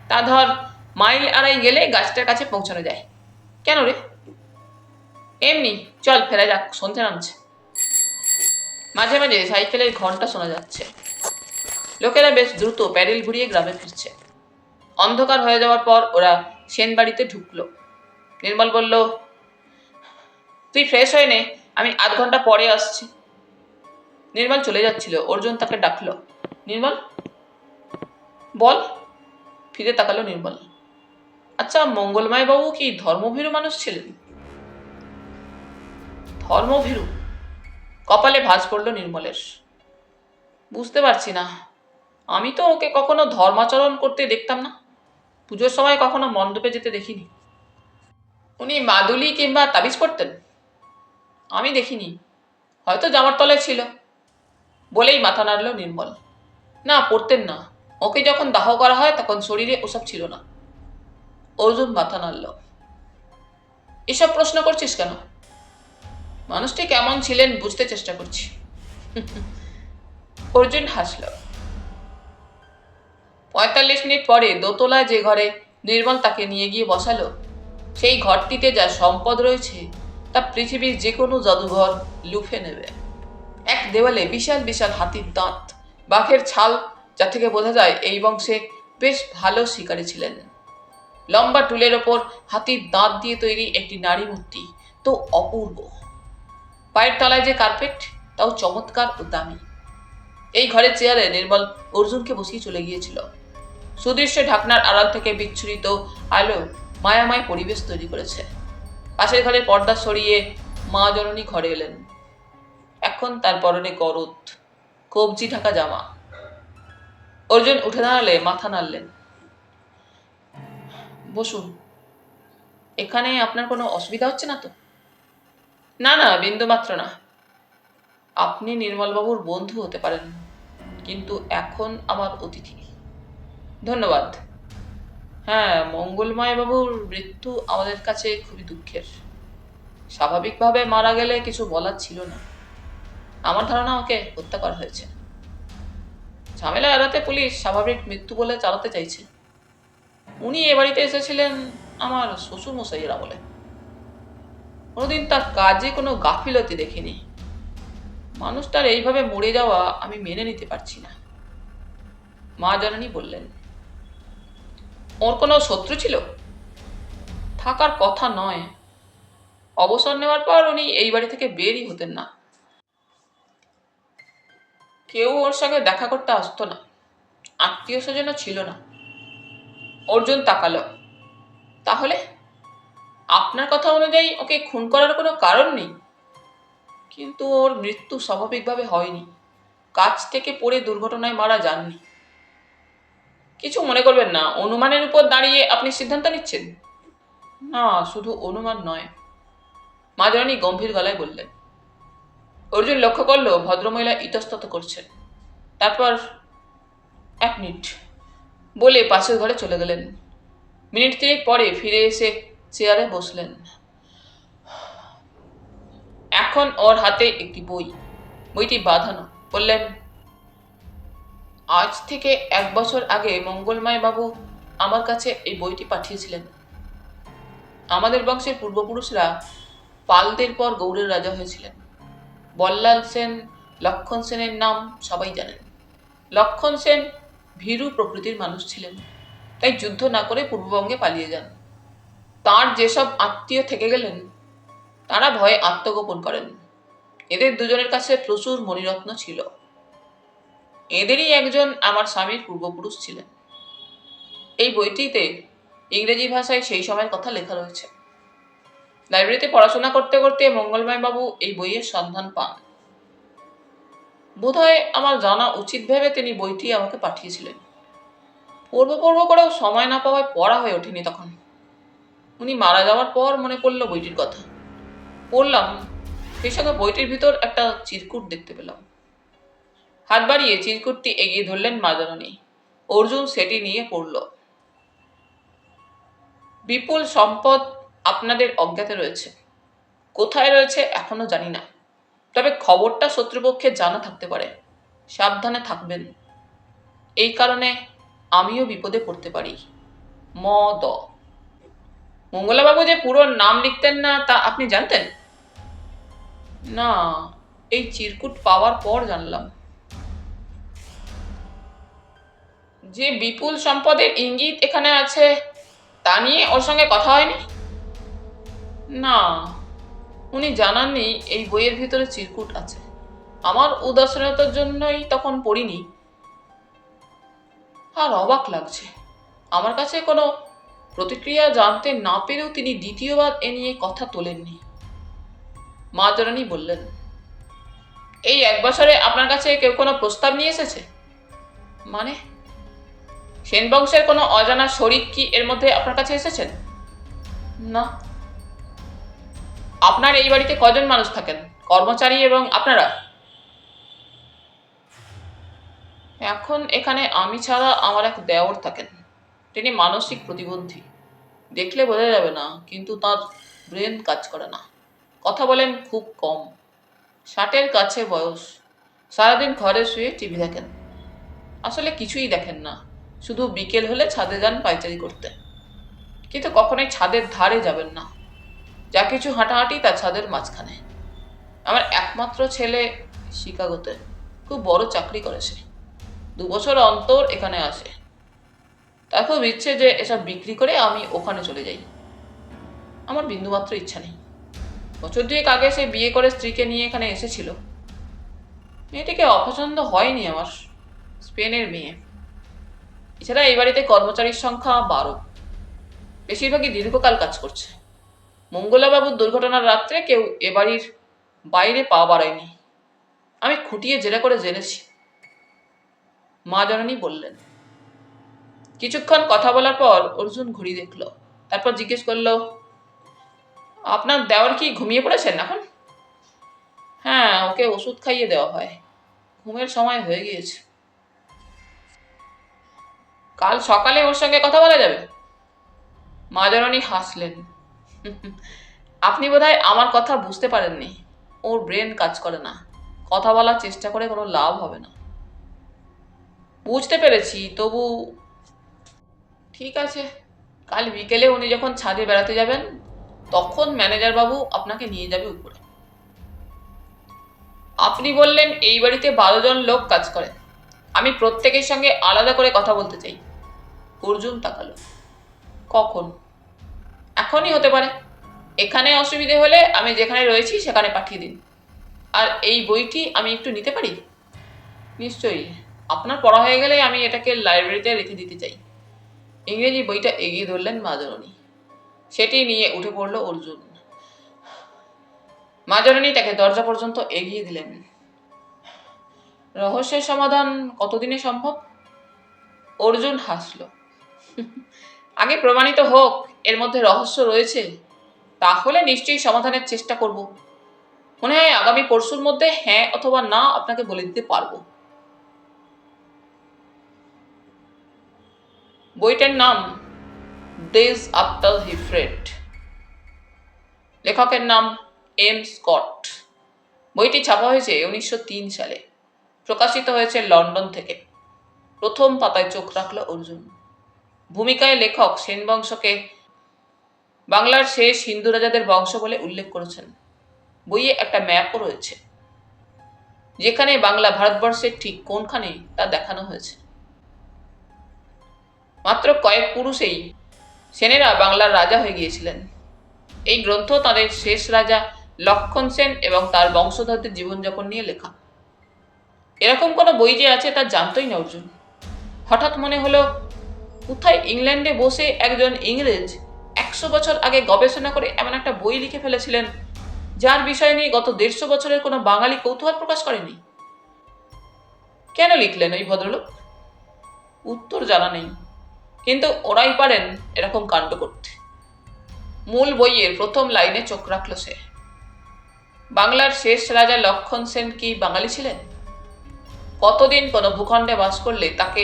তা ধর মাইল আড়াই গেলে গাছটার কাছে পৌঁছানো যায়। কেন রে? এমনি, চল ফেরা যাক, সন্ধ্যে নামছে। মাঝে মাঝে সাইকেলের ঘন্টা শোনা যাচ্ছে। লোকেরা বেশ দ্রুত প্যাডেল ঘুরিয়ে গ্রামে ফিরছে। অন্ধকার হয়ে যাওয়ার পর ওরা সেন বাড়িতে ঢুকলো। নির্মল বলল, তুই ফ্রেশ হয়ে নে, আমি আধ ঘন্টা পরে আসছি। নির্মল চলে যাচ্ছিল। অর্জুন তাকে ডাকলো, নির্মল বল। ফিরে তাকালো নির্মল। আচ্ছা, মঙ্গলময় বাবু কি ধর্মভীরু মানুষ ছিলেন? ধর্মভীরু? কপালে ভাঁজ পড়ল নির্মলের। বুঝতে পারছি না, আমি তো ওকে কখনো ধর্মাচরণ করতে দেখতাম না। পুজোর সময় কখনো মণ্ডপে যেতে দেখিনি। উনি মাদুলি কিংবা তাবিজ পড়তেন? আমি দেখিনি, হয়তো জামার তলায় ছিল। বলেই মাথা নাড়ল নির্মল। না, পড়তেন না। ওকে যখন দাহ করা হয় তখন শরীরে ওসব ছিল না। অর্জুন মাথা নাড়ল। এসব প্রশ্ন করছিস কেন? মানুষটি কেমন ছিলেন বুঝতে চেষ্টা করছি। অর্জুন হাসল। 45 মিনিট পরে দোতলায় যে ঘরে নির্মল তাকে নিয়ে গিয়ে বসালো, সেই ঘরটিতে যা সম্পদ রয়েছে তা পৃথিবীর যে কোনো জাদুঘর লুফে নেবে। এক দেওয়ালে বিশাল বিশাল হাতির দাঁত, বাঘের ছাল, যা থেকে বোঝা যায় এই বংশে বেশ ভালো শিকারী ছিলেন। লম্বা টুলের ওপর হাতির দাঁত দিয়ে তৈরি একটি নারী মূর্তি, তো অপূর্ব। পায়ের তলায় যে কার্পেট, তাও চমৎকার ও দামি। এই ঘরের চেয়ারে নির্মল অর্জুনকে বসিয়ে চলে গিয়েছিল। সুদৃশ্য ঢাকনার আড়াল থেকে বিচ্ছুরিত আলো মায়াময় পরিবেশ তৈরি করেছে। পাশের ঘরের পর্দা সরিয়ে মা জননী ঘরে এলেন। এখন তার পরনে গরদ, কবজি ঢাকা জামা। অর্জুন উঠে দাঁড়ালে মাথা নাড়লেন। বসুন। এখানে আপনার কোনো অসুবিধা হচ্ছে না তো? না না, বিন্দুমাত্র না। আপনি নির্মলবাবুর বন্ধু হতে পারেন, কিন্তু এখন আমার অতিথি। ধন্যবাদ। হ্যাঁ, মঙ্গলময় বাবুর মৃত্যু আমাদের কাছে খুবই দুঃখের। স্বাভাবিকভাবে মারা গেলে কিছু বলার ছিল না। আমার ধারণা ওকে হত্যা করা হয়েছে। ঝামেলা এড়াতে পুলিশ স্বাভাবিক মৃত্যু বলে চালাতে চাইছে। উনি এ বাড়িতে এসেছিলেন আমার শ্বশুর মশাইয়ের আমলে। কোনোদিন তার কাজে কোনো গাফিলতি দেখিনি। মানুষটার এইভাবে মরে যাওয়া আমি মেনে নিতে পারছি না। মা জননী বললেন, ওর কোনো শত্রু ছিল? থাকার কথা নয়। অবসর নেওয়ার পর উনি এই বাড়ি থেকে বেরই হতেন না। কেউ ওর সঙ্গে দেখা করতে আসতো না, আত্মীয় স্বজনও ছিল না। অর্জুন তাকালো। তাহলে আপনার কথা অনুযায়ী ওকে খুন করার কোনো কারণ নেই? কিন্তু ওর মৃত্যু স্বাভাবিকভাবে হয়নি, কাছ থেকে পড়ে দুর্ঘটনায় মারা যাননি। কিছু মনে করবেন না, অনুমানের উপর দাঁড়িয়ে আপনি সিদ্ধান্ত নিচ্ছেন? না, শুধু অনুমান নয়, মাদ্রানী গম্ভীর গলায় বললেন। অর্জুন লক্ষ্য করলো ভদ্রমহিলা ইতস্তত করছেন। তারপর 1 মিনিট বলে পাশের ঘরে চলে গেলেন। মিনিট 3 পরে ফিরে এসে চেয়ারে বসলেন। এখন ওর হাতে একটি বই, বইটি বাঁধানো। বললেন, আজ থেকে 1 বছর আগে মঙ্গলময় বাবু আমার কাছে এই বইটি পাঠিয়েছিলেন। আমাদের বংশের পূর্বপুরুষরা পালদের পর গৌড়ের রাজা হয়েছিলেন। বল্লাল সেন, লক্ষণ সেনের নাম সবাই জানেন। লক্ষণ সেন ভীরু প্রকৃতির মানুষ ছিলেন, তাই যুদ্ধ না করে পূর্ববঙ্গে পালিয়ে যান। তার যেসব আত্মীয় থেকে গেলেন তারা ভয়ে আত্মগোপন করেন। এদের দুজনের কাছে প্রচুর মণিরত্ন ছিল। এদেরই একজন আমার স্বামীর পূর্বপুরুষ ছিলেন। এই বইটিতে ইংরেজি ভাষায় সেই সময়ের কথা লেখা রয়েছে। লাইব্রেরিতে পড়াশোনা করতে করতে মঙ্গলময় বাবু এই বইয়ের সন্ধান পান। বোধহয় আমার জানা উচিত ভেবে তিনি বইটি আমাকে পাঠিয়েছিলেন। পড়ব করেও সময় না পাওয়ায় পড়া হয়ে ওঠেনি তখন। উনি মারা যাওয়ার পর মনে পড়ল বইটির কথা। পড়লাম, সেই সঙ্গে বইটির ভিতর একটা চিরকুট দেখতে পেলাম। হাত বাড়িয়ে চিরকুটটি এগিয়ে ধরলেন মাদারানী। অর্জুন সেটি নিয়ে পড়ল। বিপুল সম্পদ আপনাদের অজ্ঞাতে রয়েছে। কোথায় রয়েছে এখনো জানি না, তবে খবরটা শত্রুপক্ষে জানা থাকতে পারে। সাবধানে থাকবেন। এই কারণে আমিও বিপদে পড়তে পারি। ম দ। মঙ্গলাবাবু যে পুরো নাম লিখতেন না তা আপনি জানতেন? না, এই চিরকুট পাওয়ার পর জানলাম। যে বিপুল সম্পদের ইঙ্গিত এখানে আছে তা নিয়ে ওর সঙ্গে কথা হয়নি? না, উনি জানাননি এই বইয়ের ভিতরে চিরকুট আছে। আমার উদাসীনতার জন্যই তখন পড়িনি। আর অবাক লাগছে, আমার কাছে কোনো প্রতিক্রিয়া জানতে না পেরেও তিনি দ্বিতীয়বার এ নিয়ে কথা তোলেননি। মাদারানী বললেন, এই 1 বছরে আপনার কাছে কেউ কোনো প্রস্তাব নিয়ে এসেছে? মানে? সেন বংশের কোনো অজানা শরিক কি এর মধ্যে আপনার কাছে এসেছেন? না। আপনার এই বাড়িতে কজন মানুষ থাকেন, কর্মচারী এবং আপনারা? এখন এখানে আমি ছাড়া আমার এক দেওর থাকেন। তিনি মানসিক প্রতিবন্ধী। দেখলে বোঝা যাবে না, কিন্তু তার ব্রেন কাজ করে না। কথা বলেন খুব কম। 60-এর কাছে বয়স। সারাদিন ঘরে শুয়ে টিভি দেখেন। আসলে কিছুই দেখেন না, শুধু বিকেল হলে ছাদে যান পায়চারি করতে। কিন্তু কখনোই ছাদের ধারে যাবেন না। যা কিছু হাঁটাহাঁটি তা ছাদের মাঝখানে। আমার একমাত্র ছেলে শিকাগোতে খুব বড় চাকরি করে সে। 2 বছর অন্তর এখানে আসে। তার খুব ইচ্ছে যে এসব বিক্রি করে আমি ওখানে চলে যাই। আমার বিন্দুমাত্র ইচ্ছা নেই। 2 বছর আগে সে বিয়ে করে স্ত্রীকে নিয়ে এখানে এসেছিল। মেয়েটিকে অপছন্দ হয়নি আমার, স্পেনের মেয়ে। এছাড়া এই বাড়িতে কর্মচারীর সংখ্যা 12। বেশিরভাগই দীর্ঘকাল কাজ করছে। মঙ্গলাবাবুর দুর্ঘটনার রাত্রে কেউ এ বাড়ির বাইরে পা বাড়ায়নি। আমি খুঁটিয়ে জেরা করে জেনেছি। মাদারানী বললেন। কিছুক্ষণ কথা বলার পর অর্জুন ঘড়ি দেখল। তারপর জিজ্ঞেস করল, আপনার দেওর কি ঘুমিয়ে পড়েছেন এখন? হ্যাঁ, ওকে ওষুধ খাইয়ে দেওয়া হয়। ঘুমের সময় হয়ে গিয়েছে। কাল সকালে ওর সঙ্গে কথা বলা যাবে? মাদারানী হাসলেন। আপনি বোধহয় আমার কথা বুঝতে পারেননি। ওর ব্রেন কাজ করে না। কথা বলার চেষ্টা করে কোনো লাভ হবে না। বুঝতে পেরেছি, তবু ঠিক আছে। কাল বিকেলে উনি যখন ছাদে বেড়াতে যাবেন তখন ম্যানেজার বাবু আপনাকে নিয়ে যাবে উপরে। আপনি বললেন এই বাড়িতে 12 জন লোক কাজ করে। আমি প্রত্যেকের সঙ্গে আলাদা করে কথা বলতে চাই। অর্জুন তাকালো। কখন? এখনই হতে পারে। এখানে অসুবিধে হলে আমি যেখানে রয়েছি সেখানে পাঠিয়ে দিন। আর এই বইটি আমি একটু নিতে পারি? নিশ্চয়ই, আপনার পড়া হয়ে গেলে আমি এটাকে লাইব্রেরিতে রেখে দিতে চাই। ইংরেজি বইটা এগিয়ে ধরলেন মা জননী। সেটি নিয়ে উঠে পড়ল অর্জুন। মা জননী তাকে দরজা পর্যন্ত এগিয়ে দিলেন। রহস্যের সমাধান কতদিনে সম্ভব? অর্জুন হাসল। আগে প্রমাণিত হোক এর মধ্যে রহস্য রয়েছে, তাহলে নিশ্চয়ই সমাধানের চেষ্টা করব। মনে হয় আগামী পরশুর মধ্যে হ্যাঁ অথবা না আপনাকে বলে দিতে পারবো। বইটার নাম ডেজ আফটার হি ফ্রেড। লেখকের নাম এম স্কট। বইটি ছাপা হয়েছে 1903 সালে। প্রকাশিত হয়েছে লন্ডন থেকে। প্রথম পাতায় চোখ রাখল অর্জুন। ভূমিকায় লেখক সেন বংশকে বাংলার শেষ হিন্দু রাজাদের বংশ বলে উল্লেখ করেছেন। বইয়ে একটা ম্যাপও রয়েছে, যেখানে বাংলা ভারতবর্ষের ঠিক কোনখানে তা দেখানো হয়েছে। মাত্র কয়েক পুরুষেই সেনেরা বাংলার রাজা হয়ে গিয়েছিলেন। এই গ্রন্থ তাদের শেষ রাজা লক্ষণ সেন এবং তার বংশধরদের জীবনযাপন নিয়ে লেখা। এরকম কোনো বই যে আছে তা জানতই না অর্জুন। হঠাৎ মনে হলো, কোথায় ইংল্যান্ডে বসে একজন ইংরেজ 100 বছর আগে গবেষণা করে এমন একটা বই লিখে ফেলেছিলেন, যার বিষয় নিয়ে গত 150 বছরের কোনো বাঙালি কৌতূহল প্রকাশ করেনি। কেন লিখলেন ওই ভদ্রলোক? উত্তর জানা নেই, কিন্তু ওরাই পারেন এরকম কাণ্ড করতে। মূল বইয়ের প্রথম লাইনে চোখ রাখল সে। বাংলার শেষ রাজা লক্ষণ সেন কি বাঙালি ছিলেন? কতদিন কোনো ভূখণ্ডে বাস করলে তাকে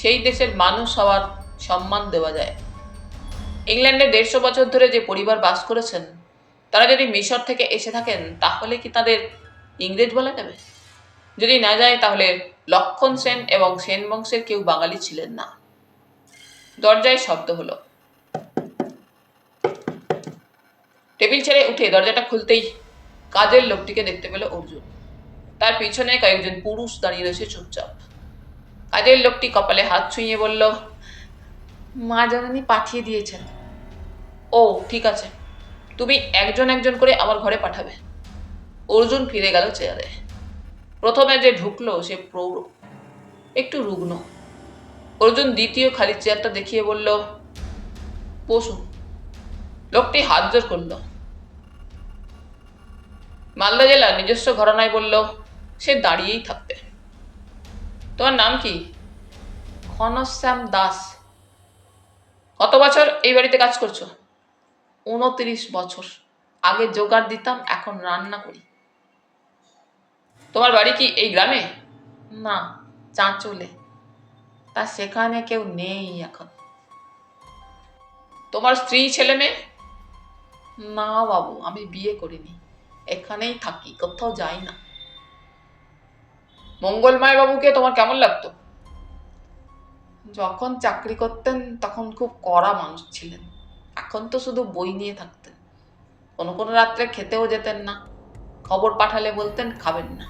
সেই দেশের মানুষ হওয়ার সম্মান দেওয়া যায়? ইংল্যান্ডে 150 বছর ধরে যে পরিবার বাস করেছেন, তারা যদি মিশর থেকে এসে থাকেন, তাহলে কি তাদের ইংরেজ বলা যাবে? যদি না যায়, তাহলে লক্ষণ সেন এবং সেন বংশের কেউ বাঙালি ছিলেন না। দরজায় শব্দ হলো। টেবিল ছেড়ে উঠে দরজাটা খুলতেই কাজের লোকটিকে দেখতে পেল অর্জুন। তার পিছনে কয়েকজন পুরুষ দাঁড়িয়ে রয়েছে চুপচাপ। কাজের লোকটি কপালে হাত ছুঁয়ে বলল, মা জননী পাঠিয়ে দিয়েছেন। ও ঠিক আছে, তুমি একজন একজন করে আমার ঘরে পাঠাবে। অর্জুন ফিরে গেল চেয়ারে। প্রথমে যে ঢুকলো সে প্রৌঢ়, একটু রুগ্ন। অর্জুন দ্বিতীয় খালি চেয়ারটা দেখিয়ে বলল, বসুন। লোকটি হাত জোর করল। মালদা জেলার নিজস্ব ঘরানায় বলল, সে দাঁড়িয়েই থাকবে। তোমার নাম কি? ঘনশ্যাম দাস। কত বছর এই বাড়িতে কাজ করছো? 29 বছর। আগে জোগাড় দিতাম, এখন রান্না করি। তোমার বাড়ি কি এই গ্রামে? না, চাঁচলে। তা সেখানে কেউ নেই এখন। তোমার স্ত্রী ছেলে মেয়ে? না বাবু, আমি বিয়ে করিনি, এখানেই থাকি, কোথাও যাই না। মঙ্গলময় বাবুকে তোমার কেমন লাগতো? যখন চাকরি করতেন তখন খুব কড়া মানুষ ছিলেন। এখন তো শুধু বই নিয়ে থাকতেন। কোনো কোনো রাত্রে খেতেও যেতেন না। খবর পাঠালে বলতেন খাবেন না।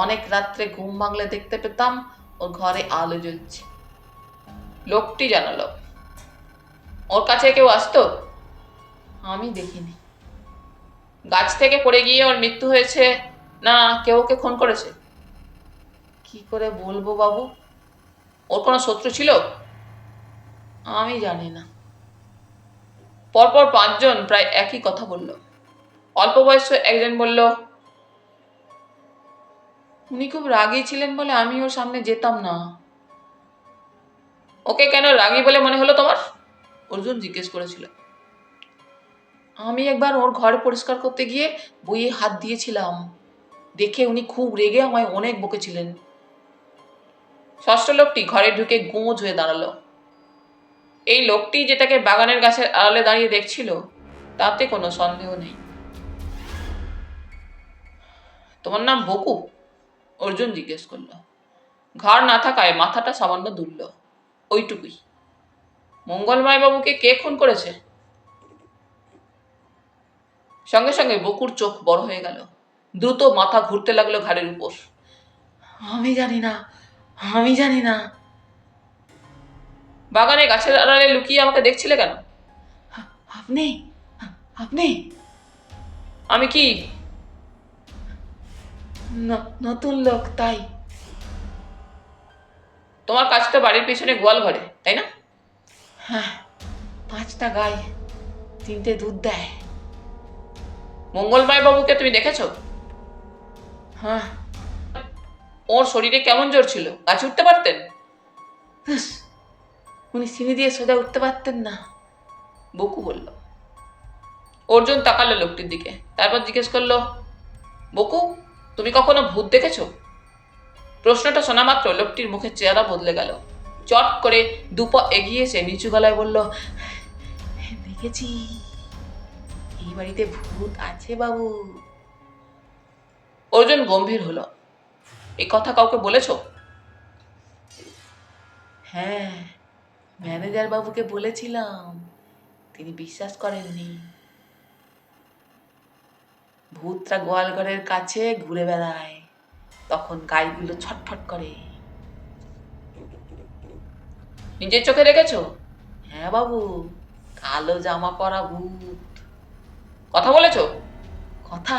অনেক রাত্রে ঘুম ভাঙলে দেখতে পেতাম ওর ঘরে আলো জ্বলছে। লোকটি জানালো। ওর কাছে কেউ আসতো? আমি দেখিনি। গাছ থেকে পড়ে গিয়ে ওর মৃত্যু হয়েছে, না কেউ ওকে খুন করেছে? কি করে বলবো বাবু। ওর কোনো শত্রু ছিল? আমি জানি না। পরপর 5 জন প্রায় একই কথা বলল। অল্প বয়স্ক একজন বলল, উনি খুব রাগী ছিলেন বলে আমি ওর সামনে যেতাম না। ওকে কেন রাগী বলে মনে হলো তোমার? অর্জুন জিজ্ঞেস করেছিল। আমি একবার ওর ঘর পরিষ্কার করতে গিয়ে বইয়ে হাত দিয়েছিলাম, দেখে উনি খুব রেগে আমায় অনেক বকেছিলেন। ষষ্ঠ লোকটি ঘরে ঢুকে গোঁজ হয়ে দাঁড়ালো। এই লোকটি যেটাকে বাগানের গাছের আড়ালে দাঁড়িয়ে দেখছিল, তাতে কোনো সন্দেহ নেই। তোমার নাম বকু? অর্জুন জিজ্ঞেস করল। ঘাড় না থাকায় মাথাটা সামান্য দুলল, ওইটুকুই। মঙ্গলময় বাবুকে কে খুন করেছে? সঙ্গে সঙ্গে বকুর চোখ বড় হয়ে গেল। দ্রুত মাথা ঘুরতে লাগলো ঘাড়ের উপর। আমি জানি না, আমি জানি না। বাগানে গাছের আড়ালে লুকিয়ে আমাকে দেখছিলে কেন? আপনি আপনি আমি কি নতুন লোক তাই? তোমার কাজ তো বাড়ির পিছনে গোয়াল ঘরে, তাই না? হ্যাঁ, 5টা গাই, 3টে দুধ দেয়। মঙ্গলময় বাবুকে তুমি দেখেছো? হ্যাঁ। ওর শরীরে কেমন জোর ছিল? গাছে উঠতে পারতেন? উনি সিঁড়ি দিয়ে সোজা উঠতে পারতেন না, বকু বলল। অর্জুন তাকালো লোকটির দিকে, তারপর জিজ্ঞেস করলো, বকু, তুমি কখনো ভূত দেখেছো? প্রশ্নটা শোনা মাত্র লোকটির মুখের চেহারা বদলে গেল। চট করে দুপা এগিয়ে এসে নিচু গলায় বলল, দেখেছি, এই বাড়িতে ভূত আছে বাবু। অর্জুন গম্ভীর হলো। এই কথা কাউকে বলেছো? হ্যাঁ, ম্যানেজার বাবুকে বলেছিলাম, তিনি বিশ্বাস করেননি। ভূতরা গোয়ালঘরের কাছে ঘুরে বেড়ায়, তখন গাইগুলো ছটফট করে। নিজের চোখে দেখেছো? হ্যাঁ বাবু, কালো জামা পরা ভূত। কথা বলেছো? কথা?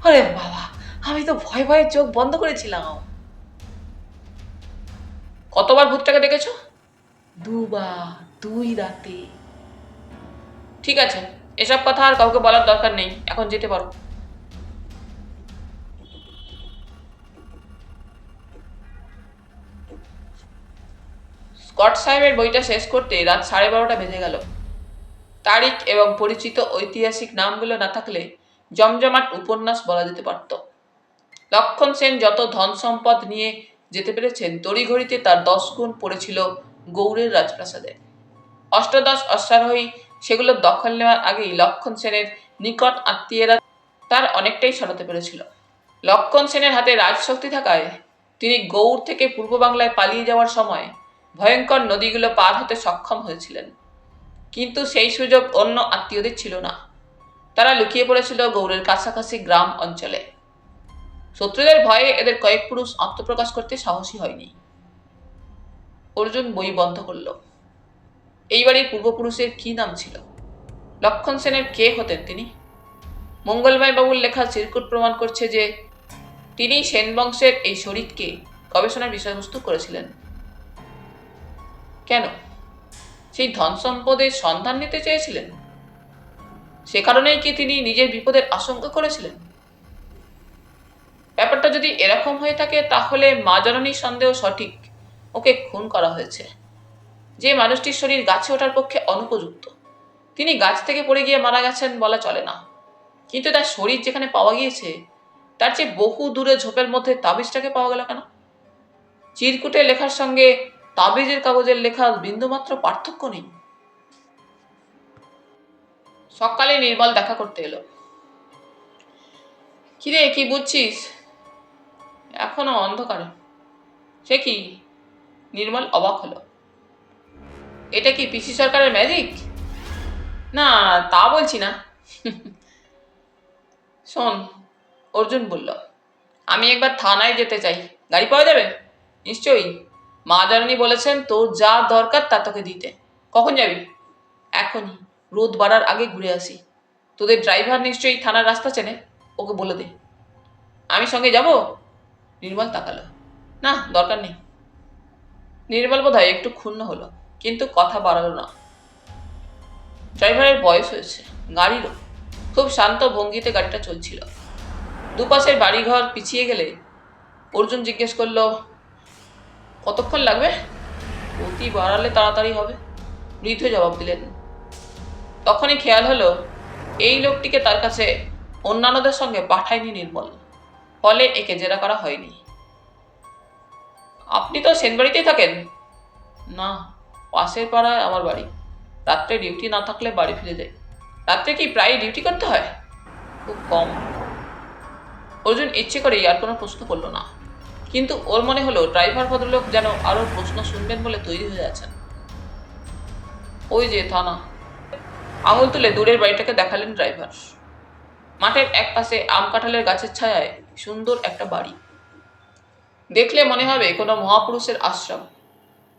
আরে বাবা, আমি তো ভয় ভয়ে চোখ বন্ধ করেছিলাম। কতবার ভূতটাকে দেখেছো? 2বার, 2 রাতে। ঠিক আছে, এসব কথা আর কাউকে বলার দরকার নেই, এখন যেতে পারো। স্কট সাহেবের বইটা শেষ করতে রাত 12:30 বেজে গেল। তারিখ এবং পরিচিত ঐতিহাসিক নামগুলো না থাকলে জমজমাট উপন্যাস বলা যেতে পারত। লক্ষণ সেন যত ধন সম্পদ নিয়ে যেতে পেরেছেন, তড়িঘড়িতে তার 10 গুণ পড়েছিল গৌড়ের রাজপ্রাসাদে। অষ্টাদশ অশ্বারোহী সেগুলো দখল নেওয়ার আগেই লক্ষণ সেনের নিকট আত্মীয়রা তার অনেকটাই সরাতে পেরেছিল। লক্ষণ সেনের হাতে রাজশক্তি থাকায় তিনি গৌড় থেকে পূর্ব বাংলায় পালিয়ে যাওয়ার সময় ভয়ঙ্কর নদীগুলো পার হতে সক্ষম হয়েছিলেন। কিন্তু সেই সুযোগ অন্য আত্মীয়দের ছিল না। তারা লুকিয়ে পড়েছিল গৌড়ের কাছাকাছি গ্রাম অঞ্চলে। শত্রুদের ভয়ে এদের কয়েক পুরুষ আত্মপ্রকাশ করতে সাহসী হয়নি। অর্জুন বই বন্ধ করল। এই বাড়ির পূর্বপুরুষের কি নাম ছিল? লক্ষণ সেনের কে হতেন তিনি? মঙ্গলময় বাবুর লেখা চিরকুট প্রমাণ করছে যে তিনি সেন বংশের এই শরীরকে গবেষণার বিষয়বস্তু করেছিলেন। কেন? সেই ধন সম্পদের সন্ধান নিতে চেয়েছিলেন? সে কারণেই কি তিনি নিজের বিপদের আশঙ্কা করেছিলেন? ব্যাপারটা যদি এরকম হয়ে থাকে, তাহলে মা জননীর সন্দেহ সঠিক, ওকে খুন করা হয়েছে। যে মানুষটির শরীর গাছে ওঠার পক্ষে অনুপযুক্ত, তিনি গাছ থেকে পড়ে গিয়ে মারা গেছেন বলা চলে না। কিন্তু তার শরীর যেখানে পাওয়া গিয়েছে, তার চেয়ে বহু দূরে ঝোপের মধ্যে তাবিজটাকে পাওয়া গেল কেন? চিরকুটের লেখার সঙ্গে তাবিজের কাগজের লেখার বিন্দুমাত্র পার্থক্য নেই। সকালে নির্মল দেখা করতে এলো। কিরে, কি বুঝছিস? এখনো অন্ধকারে। সে কি? নির্মল অবাক হলো। এটা কি পিসি সরকারের ম্যাজিক? না, তা বলছি না। শোন, অর্জুন বলল, আমি একবার থানায় যেতে চাই, গাড়ি পাওয়া যাবে? নিশ্চয়ই, মা জাননী বলেছেন তোর যা দরকার তা তোকে দিতে। কখন যাবি? এখনই, রোদ বাড়ার আগে ঘুরে আসি। তোদের ড্রাইভার নিশ্চয়ই থানার রাস্তা চেনে, ওকে বলে দে। আমি সঙ্গে যাব? নির্মল তাকালো। না, দরকার নেই। নির্মল বোধহয় একটু ক্ষুণ্ণ হলো, কিন্তু কথা বাড়ালো না। ড্রাইভারের বয়স হয়েছে, গাড়িরও। খুব শান্ত ভঙ্গিতে গাড়িটা চলছিল। দুপাশের বাড়িঘর পিছিয়ে গেলে অর্জুন জিজ্ঞেস করলো, কতক্ষণ লাগবে? গতি বাড়ালে তাড়াতাড়ি হবে, বৃদ্ধ জবাব দিলেন। তখনই খেয়াল হলো, এই লোকটিকে তার কাছে অন্যান্যদের সঙ্গে পাঠায়নি নির্মল, ফলে একে জেরা করা হয়নি। আপনি তো সেনবাড়িতেই থাকেন? না, পাশের পাড়ায় আমার বাড়ি। রাত্রে ডিউটি না থাকলে বাড়ি ফিরে যাই। রাত্রে কি প্রায় ডিউটি করতে হয়? খুব কম। অর্জুন ইচ্ছে করেই আর কোনো প্রশ্ন করল না, কিন্তু ওর মনে হলো ড্রাইভার ভদ্রলোক যেন আরো প্রশ্ন শুনবেন বলে তৈরি হয়ে আছেন। ওই যে থানা। আঙুল তুলে দূরের বাড়িটাকে দেখালেন ড্রাইভার। মাঠের এক পাশে আম কাঁঠালের গাছের ছায়ায় সুন্দর একটা বাড়ি। দেখলে মনে হবে কোনো মহাপুরুষের আশ্রম।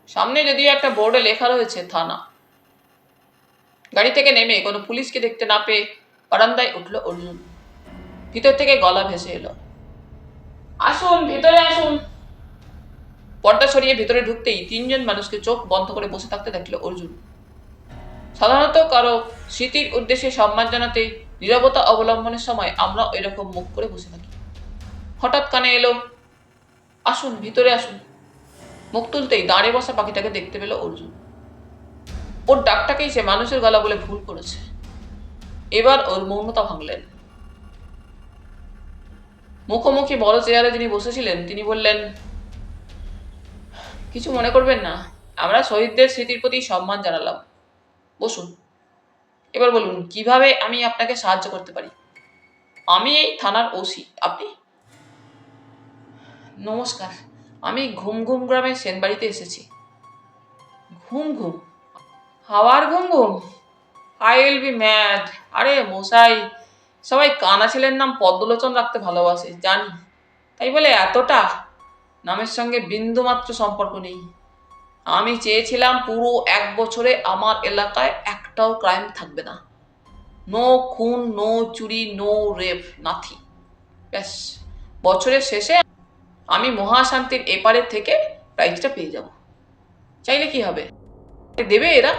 সামনে যদিও একটা বোর্ডে লেখা রয়েছে থানা। গাড়ি থেকে নেমে কোনো পুলিশকে দেখতে না পেয়ে বারান্দায় উঠল অর্জুন। ভিতর থেকে গলা ভেসে এলো, আসুন, ভিতরে আসুন। পর্দা সরিয়ে ভেতরে ঢুকতেই তিনজন মানুষকে চোখ বন্ধ করে বসে থাকতে দেখল অর্জুন। সাধারণত কারো স্মৃতির উদ্দেশ্যে সম্মান জানাতে নীরবতা অবলম্বনের সময় আমরা এরকম মুখ করে বসে থাকি। হঠাৎ কানে এলো, আসুন ভিতরে আসুন। মুখ তুলতেই দাঁড়িয়ে বসা পাখিটাকে দেখতে পেল অর্জুন। ওর ডাকটাকেই সে মানুষের গলা বলে ভুল করেছে। এবার ওর মৌনতা ভাঙলেন। মুখোমুখি বড় চেয়ারে যিনি বসেছিলেন তিনি বললেন, কিছু মনে করবেন না, আমরা শহীদদের স্মৃতির প্রতি সম্মান জানালাম। বসুন। এবার বলুন কিভাবে আমি আপনাকে সাহায্য করতে পারি। আমি এই থানার ওসি। আপনি? নমস্কার, আমি ঘুম ঘুম গ্রামের সেনবাড়িতে এসেছি। ঘুম ঘুম? হাওয়ার ঘুম ঘুম? I will be mad. আরে মশাই, সবাই কানা ছেলের নাম পদ্মলোচন রাখতে ভালোবাসে জানি, তাই বলে এতটা? নামের সঙ্গে বিন্দুমাত্র সম্পর্ক নেই। আমি চেয়েছিলাম পুরো 1 বছরে আমার এলাকায় একটাও ক্রাইম থাকবে না। নো খুন, নো চুরি, নো রেপ, নাথিং। ব্যাস, বছরের শেষে আমি মহাশান্তির এপারের থেকে প্রাইজটা পেয়ে যাব। চাইলে কি হবে? দেবে এরা?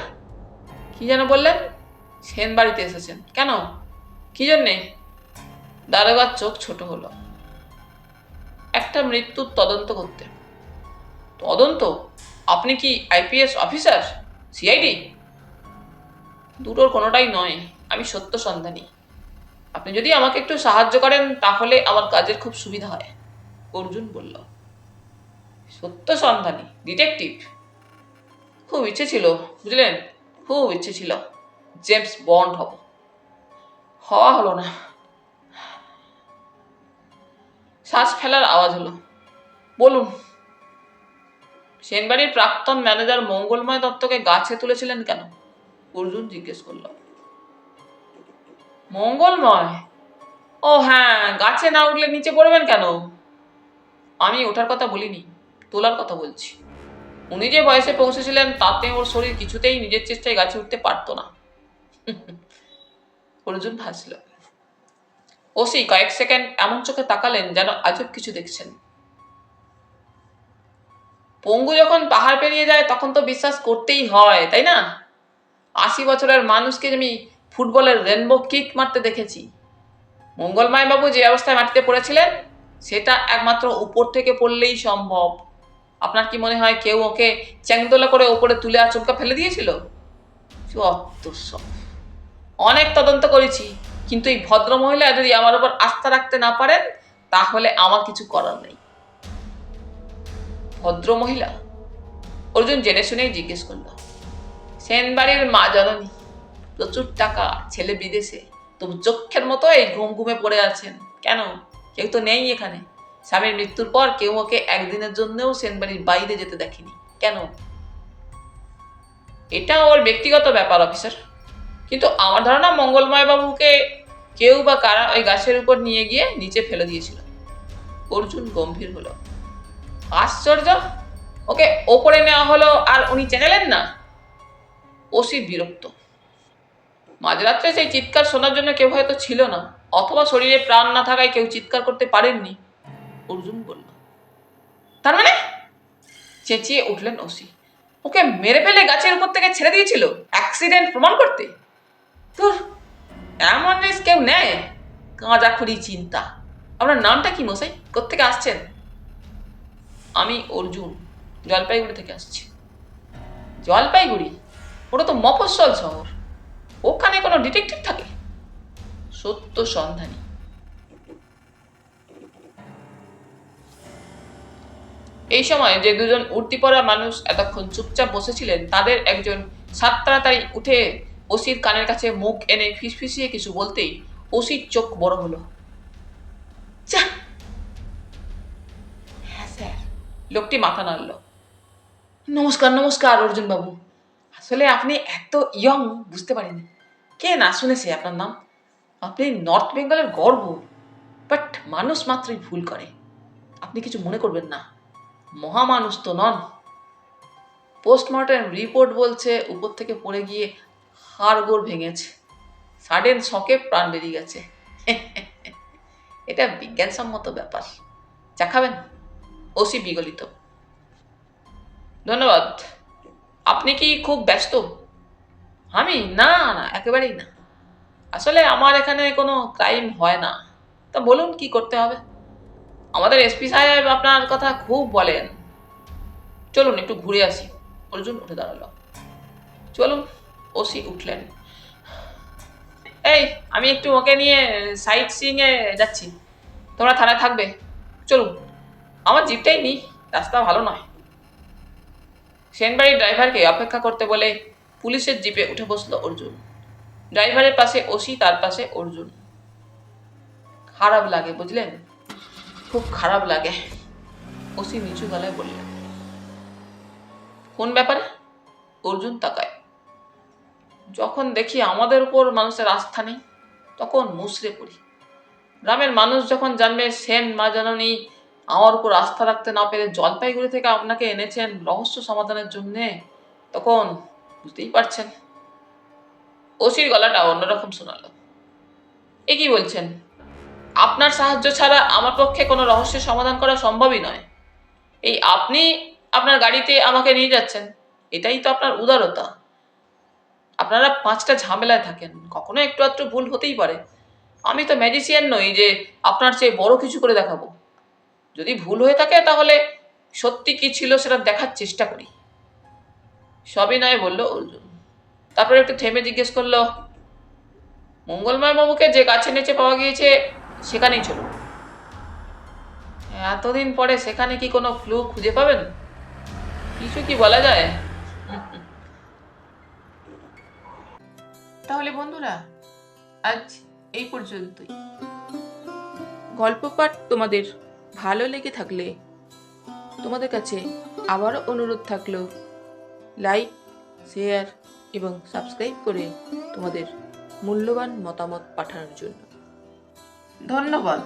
কি যেন বললেন? সেন বাড়িতে এসেছেন কেন? কি জন্যে? দারোগার চোখ ছোট হলো। একটা মৃত্যুর তদন্ত করতে। তদন্ত? আপনি কি আইপিএস অফিসার? সিআইডি? দুটোর কোনোটাই নয়, আমি সত্য সন্ধানী। আপনি যদি আমাকে একটু সাহায্য করেন তাহলে আমার কাজের খুব সুবিধা হয়। অর্জুন বলল, সত্য সন্ধানী? ডিটেকটিভ? খুব ইচ্ছে ছিল বুঝলেন, খুব ইচ্ছে ছিল জেমস বন্ড হব, হওয়া হলো না। শ্বাস ফেলার আওয়াজ হলো। বলুন। সেনবাড়ির প্রাক্তন ম্যানেজার মঙ্গলময় দত্তকে গাছে তুলেছিলেন কেন? অর্জুন জিজ্ঞেস করল। মঙ্গলময়? ও হ্যাঁ, গাছে না উঠলে নিচে পড়বেন কেন? আমি ওঠার কথা বলিনি, তোলার কথা বলছি। উনি যে বয়সে পৌঁছেছিলেন তাতে ওর শরীর কিছুতেই নিজের চেষ্টায় গাছে উঠতে পারত না। অর্জুন হাসল। ওসি কয়েক সেকেন্ড এমন চোখে তাকালেন যেন আজব কিছু দেখছেন। পঙ্গু যখন পাহাড় পেরিয়ে যায় তখন তো বিশ্বাস করতেই হয়, তাই না? 80 বছরের মানুষকে আমি ফুটবলের রেনবো কিক মারতে দেখেছি। মঙ্গলময় বাবু যে অবস্থায় মাটিতে পড়েছিলেন সেটা একমাত্র উপর থেকে পড়লেই সম্ভব। আপনার কি মনে হয় কেউ ওকে চ্যাংদোলা করে ওপরে তুলে আচমকা ফেলে দিয়েছিল? সব অনেক তদন্ত করেছি, কিন্তু এই ভদ্র মহিলা যদি আমার উপর আস্থা রাখতে না পারেন তাহলে আমার কিছু করার নেই। ভদ্র মহিলা? অর্জুন জেনে শুনেই জিজ্ঞেস করল। সেনবাড়ির মা জননী, প্রচুর টাকা, ছেলে বিদেশে, তবু চক্ষের মতো এই ঘুম ঘুমে পড়ে আছেন কেন? কেউ তো নেই এখানে। স্বামীর মৃত্যুর পর কেউ ওকে একদিনের জন্যও সেনবাড়ির বাইরে যেতে দেখেনি কেন? এটা ওর ব্যক্তিগত ব্যাপার অফিসার, কিন্তু আমার ধারণা মঙ্গলময় বাবুকে কেউ বা কারা ওই গাছের উপর নিয়ে গিয়ে নিচে ফেলে দিয়েছিল। অর্জুন গম্ভীর হলো। আশ্চর্য, ওকে ওপরে নেওয়া হলো আর উনি চেঁচালেন না? ওসি বিরক্ত। মাঝরাত্রে সেই চিৎকার শোনার জন্য কেউ হয়তো ছিল না, অথবা শরীরে প্রাণ না থাকায় কেউ চিৎকার করতে পারেননি। অর্জুন বলল। তার মানে? চেঁচিয়ে উঠলেন ওসি। ওকে মেরে ফেলে গাছের উপর থেকে ছেড়ে দিয়েছিল অ্যাক্সিডেন্ট প্রমাণ করতে? ধুর, এমন রিস্ক কেউ নেয়? কাঁজাখুরি চিন্তা। আপনার নামটা কি মশাই? কোত্থেকে আসছেন? আমি অর্জুন, জলপাইগুড়ি থেকে আসছি। জলপাইগুড়ি? ওটা তো মফস্বল শহর, ওখানে কোনো ডিটেকটিভ থাকে? সত্য সন্ধানী। এই সময় যে দুজন উর্দি পরা মানুষ এতক্ষণ চুপচাপ বসেছিলেন তাদের একজন সাত তাড়াতাড়ি উঠে ওসির কানের কাছে মুখ এনে ফিসফিসিয়ে কিছু বলতেই ওসির চোখ বড় হলো। হ্যাঁ স্যার। লোকটি মাথা নাড়ল। নমস্কার নমস্কার অর্জুন বাবু, আসলে আপনি এত ইয়ং বুঝতে পারিনি। কে না শুনেছে আপনার নাম? আপনি নর্থ বেঙ্গলের গর্ব, বাট মানুষ মাত্রই ভুল করে। আপনি কিছু মনে করবেন না, মহামানুষ তো নন। পোস্টমর্টেম রিপোর্ট বলছে উপর থেকে পড়ে গিয়ে হাড়গোড় ভেঙেছে, সাডেন শকে প্রাণ বেরিয়ে গেছে। এটা বিজ্ঞানসম্মত ব্যাপার। চা খাবেন? ওসি বিগলিত। ধন্যবাদ। আপনি কি খুব ব্যস্ত? আমি না, না, একেবারেই না। আসলে আমার এখানে কোনো ক্রাইম হয় না। তা বলুন কি করতে হবে? আমাদের এসপি সাহেব আপনার কথা খুব বলেন। চলুন একটু ঘুরে আসি। অর্জুন উঠে দাঁড়ালো। চলুন। ওসি উঠলেন। এই, আমি একটু ওকে নিয়ে সাইট সিইং এ যাচ্ছি। তোমরা থানায় থাকবে। চলুন। আমার জিপটাই নিই, রাস্তা ভালো নয়। সেনবাড়ির ড্রাইভারকে অপেক্ষা করতে বলে পুলিশের জিপে উঠে বসলো অর্জুন। ড্রাইভারের পাশে ওসি, তার পাশে অর্জুন। খারাপ লাগে বুঝলেন, খুব খারাপ লাগে। ওসি নিচু গলায় বললেন। কোন ব্যাপারে? অর্জুন তাকায়। যখন দেখি আমাদের উপর মানুষের আস্থা নেই, তখন মুচড়ে পড়ি। গ্রামের মানুষ যখন জানবে সেন মা জননী আমার উপর আস্থা রাখতে না পেরে জলপাইগুড়ি থেকে আপনাকে এনেছেন রহস্য সমাধানের জন্য, তখন বুঝতেই পারছেন। ওসির গলাটা অন্যরকম শোনালো। এ কি বলছেন? আপনার সাহায্য ছাড়া আমার পক্ষে কোনো রহস্যের সমাধান করা সম্ভবই নয়। এই আপনি আপনার গাড়িতে আমাকে নিয়ে যাচ্ছেন, এটাই তো আপনার উদারতা। আপনারা 5টা ঝামেলায় থাকেন, কখনো একটু আধটু ভুল হতেই পারে। আমি তো ম্যাজিশিয়ান নই যে আপনার চেয়ে বড় কিছু করে দেখাবো। যদি ভুল হয়ে থাকে তাহলে সত্যি কি ছিল সেটা দেখার চেষ্টা করি। সবই নয় বলল অর্জুন। তারপরে একটু থেমে জিজ্ঞেস করলো, মঙ্গলময় বাবুকে যে গাছের নিচে পাওয়া গিয়েছে সেখানেই চলুন। এতদিন পরে সেখানে কি কোনো ক্লু খুঁজে পাবেন? কিছু কি বলা যায়? তাহলে বন্ধুরা, আজ এই পর্যন্তই। গল্প পাঠ তোমাদের ভালো লেগে থাকলে তোমাদের কাছে আবারও অনুরোধ থাকলো, লাইক, শেয়ার এবং সাবস্ক্রাইব করে তোমাদের মূল্যবান মতামত পাঠানোর জন্য। ধন্যবাদ।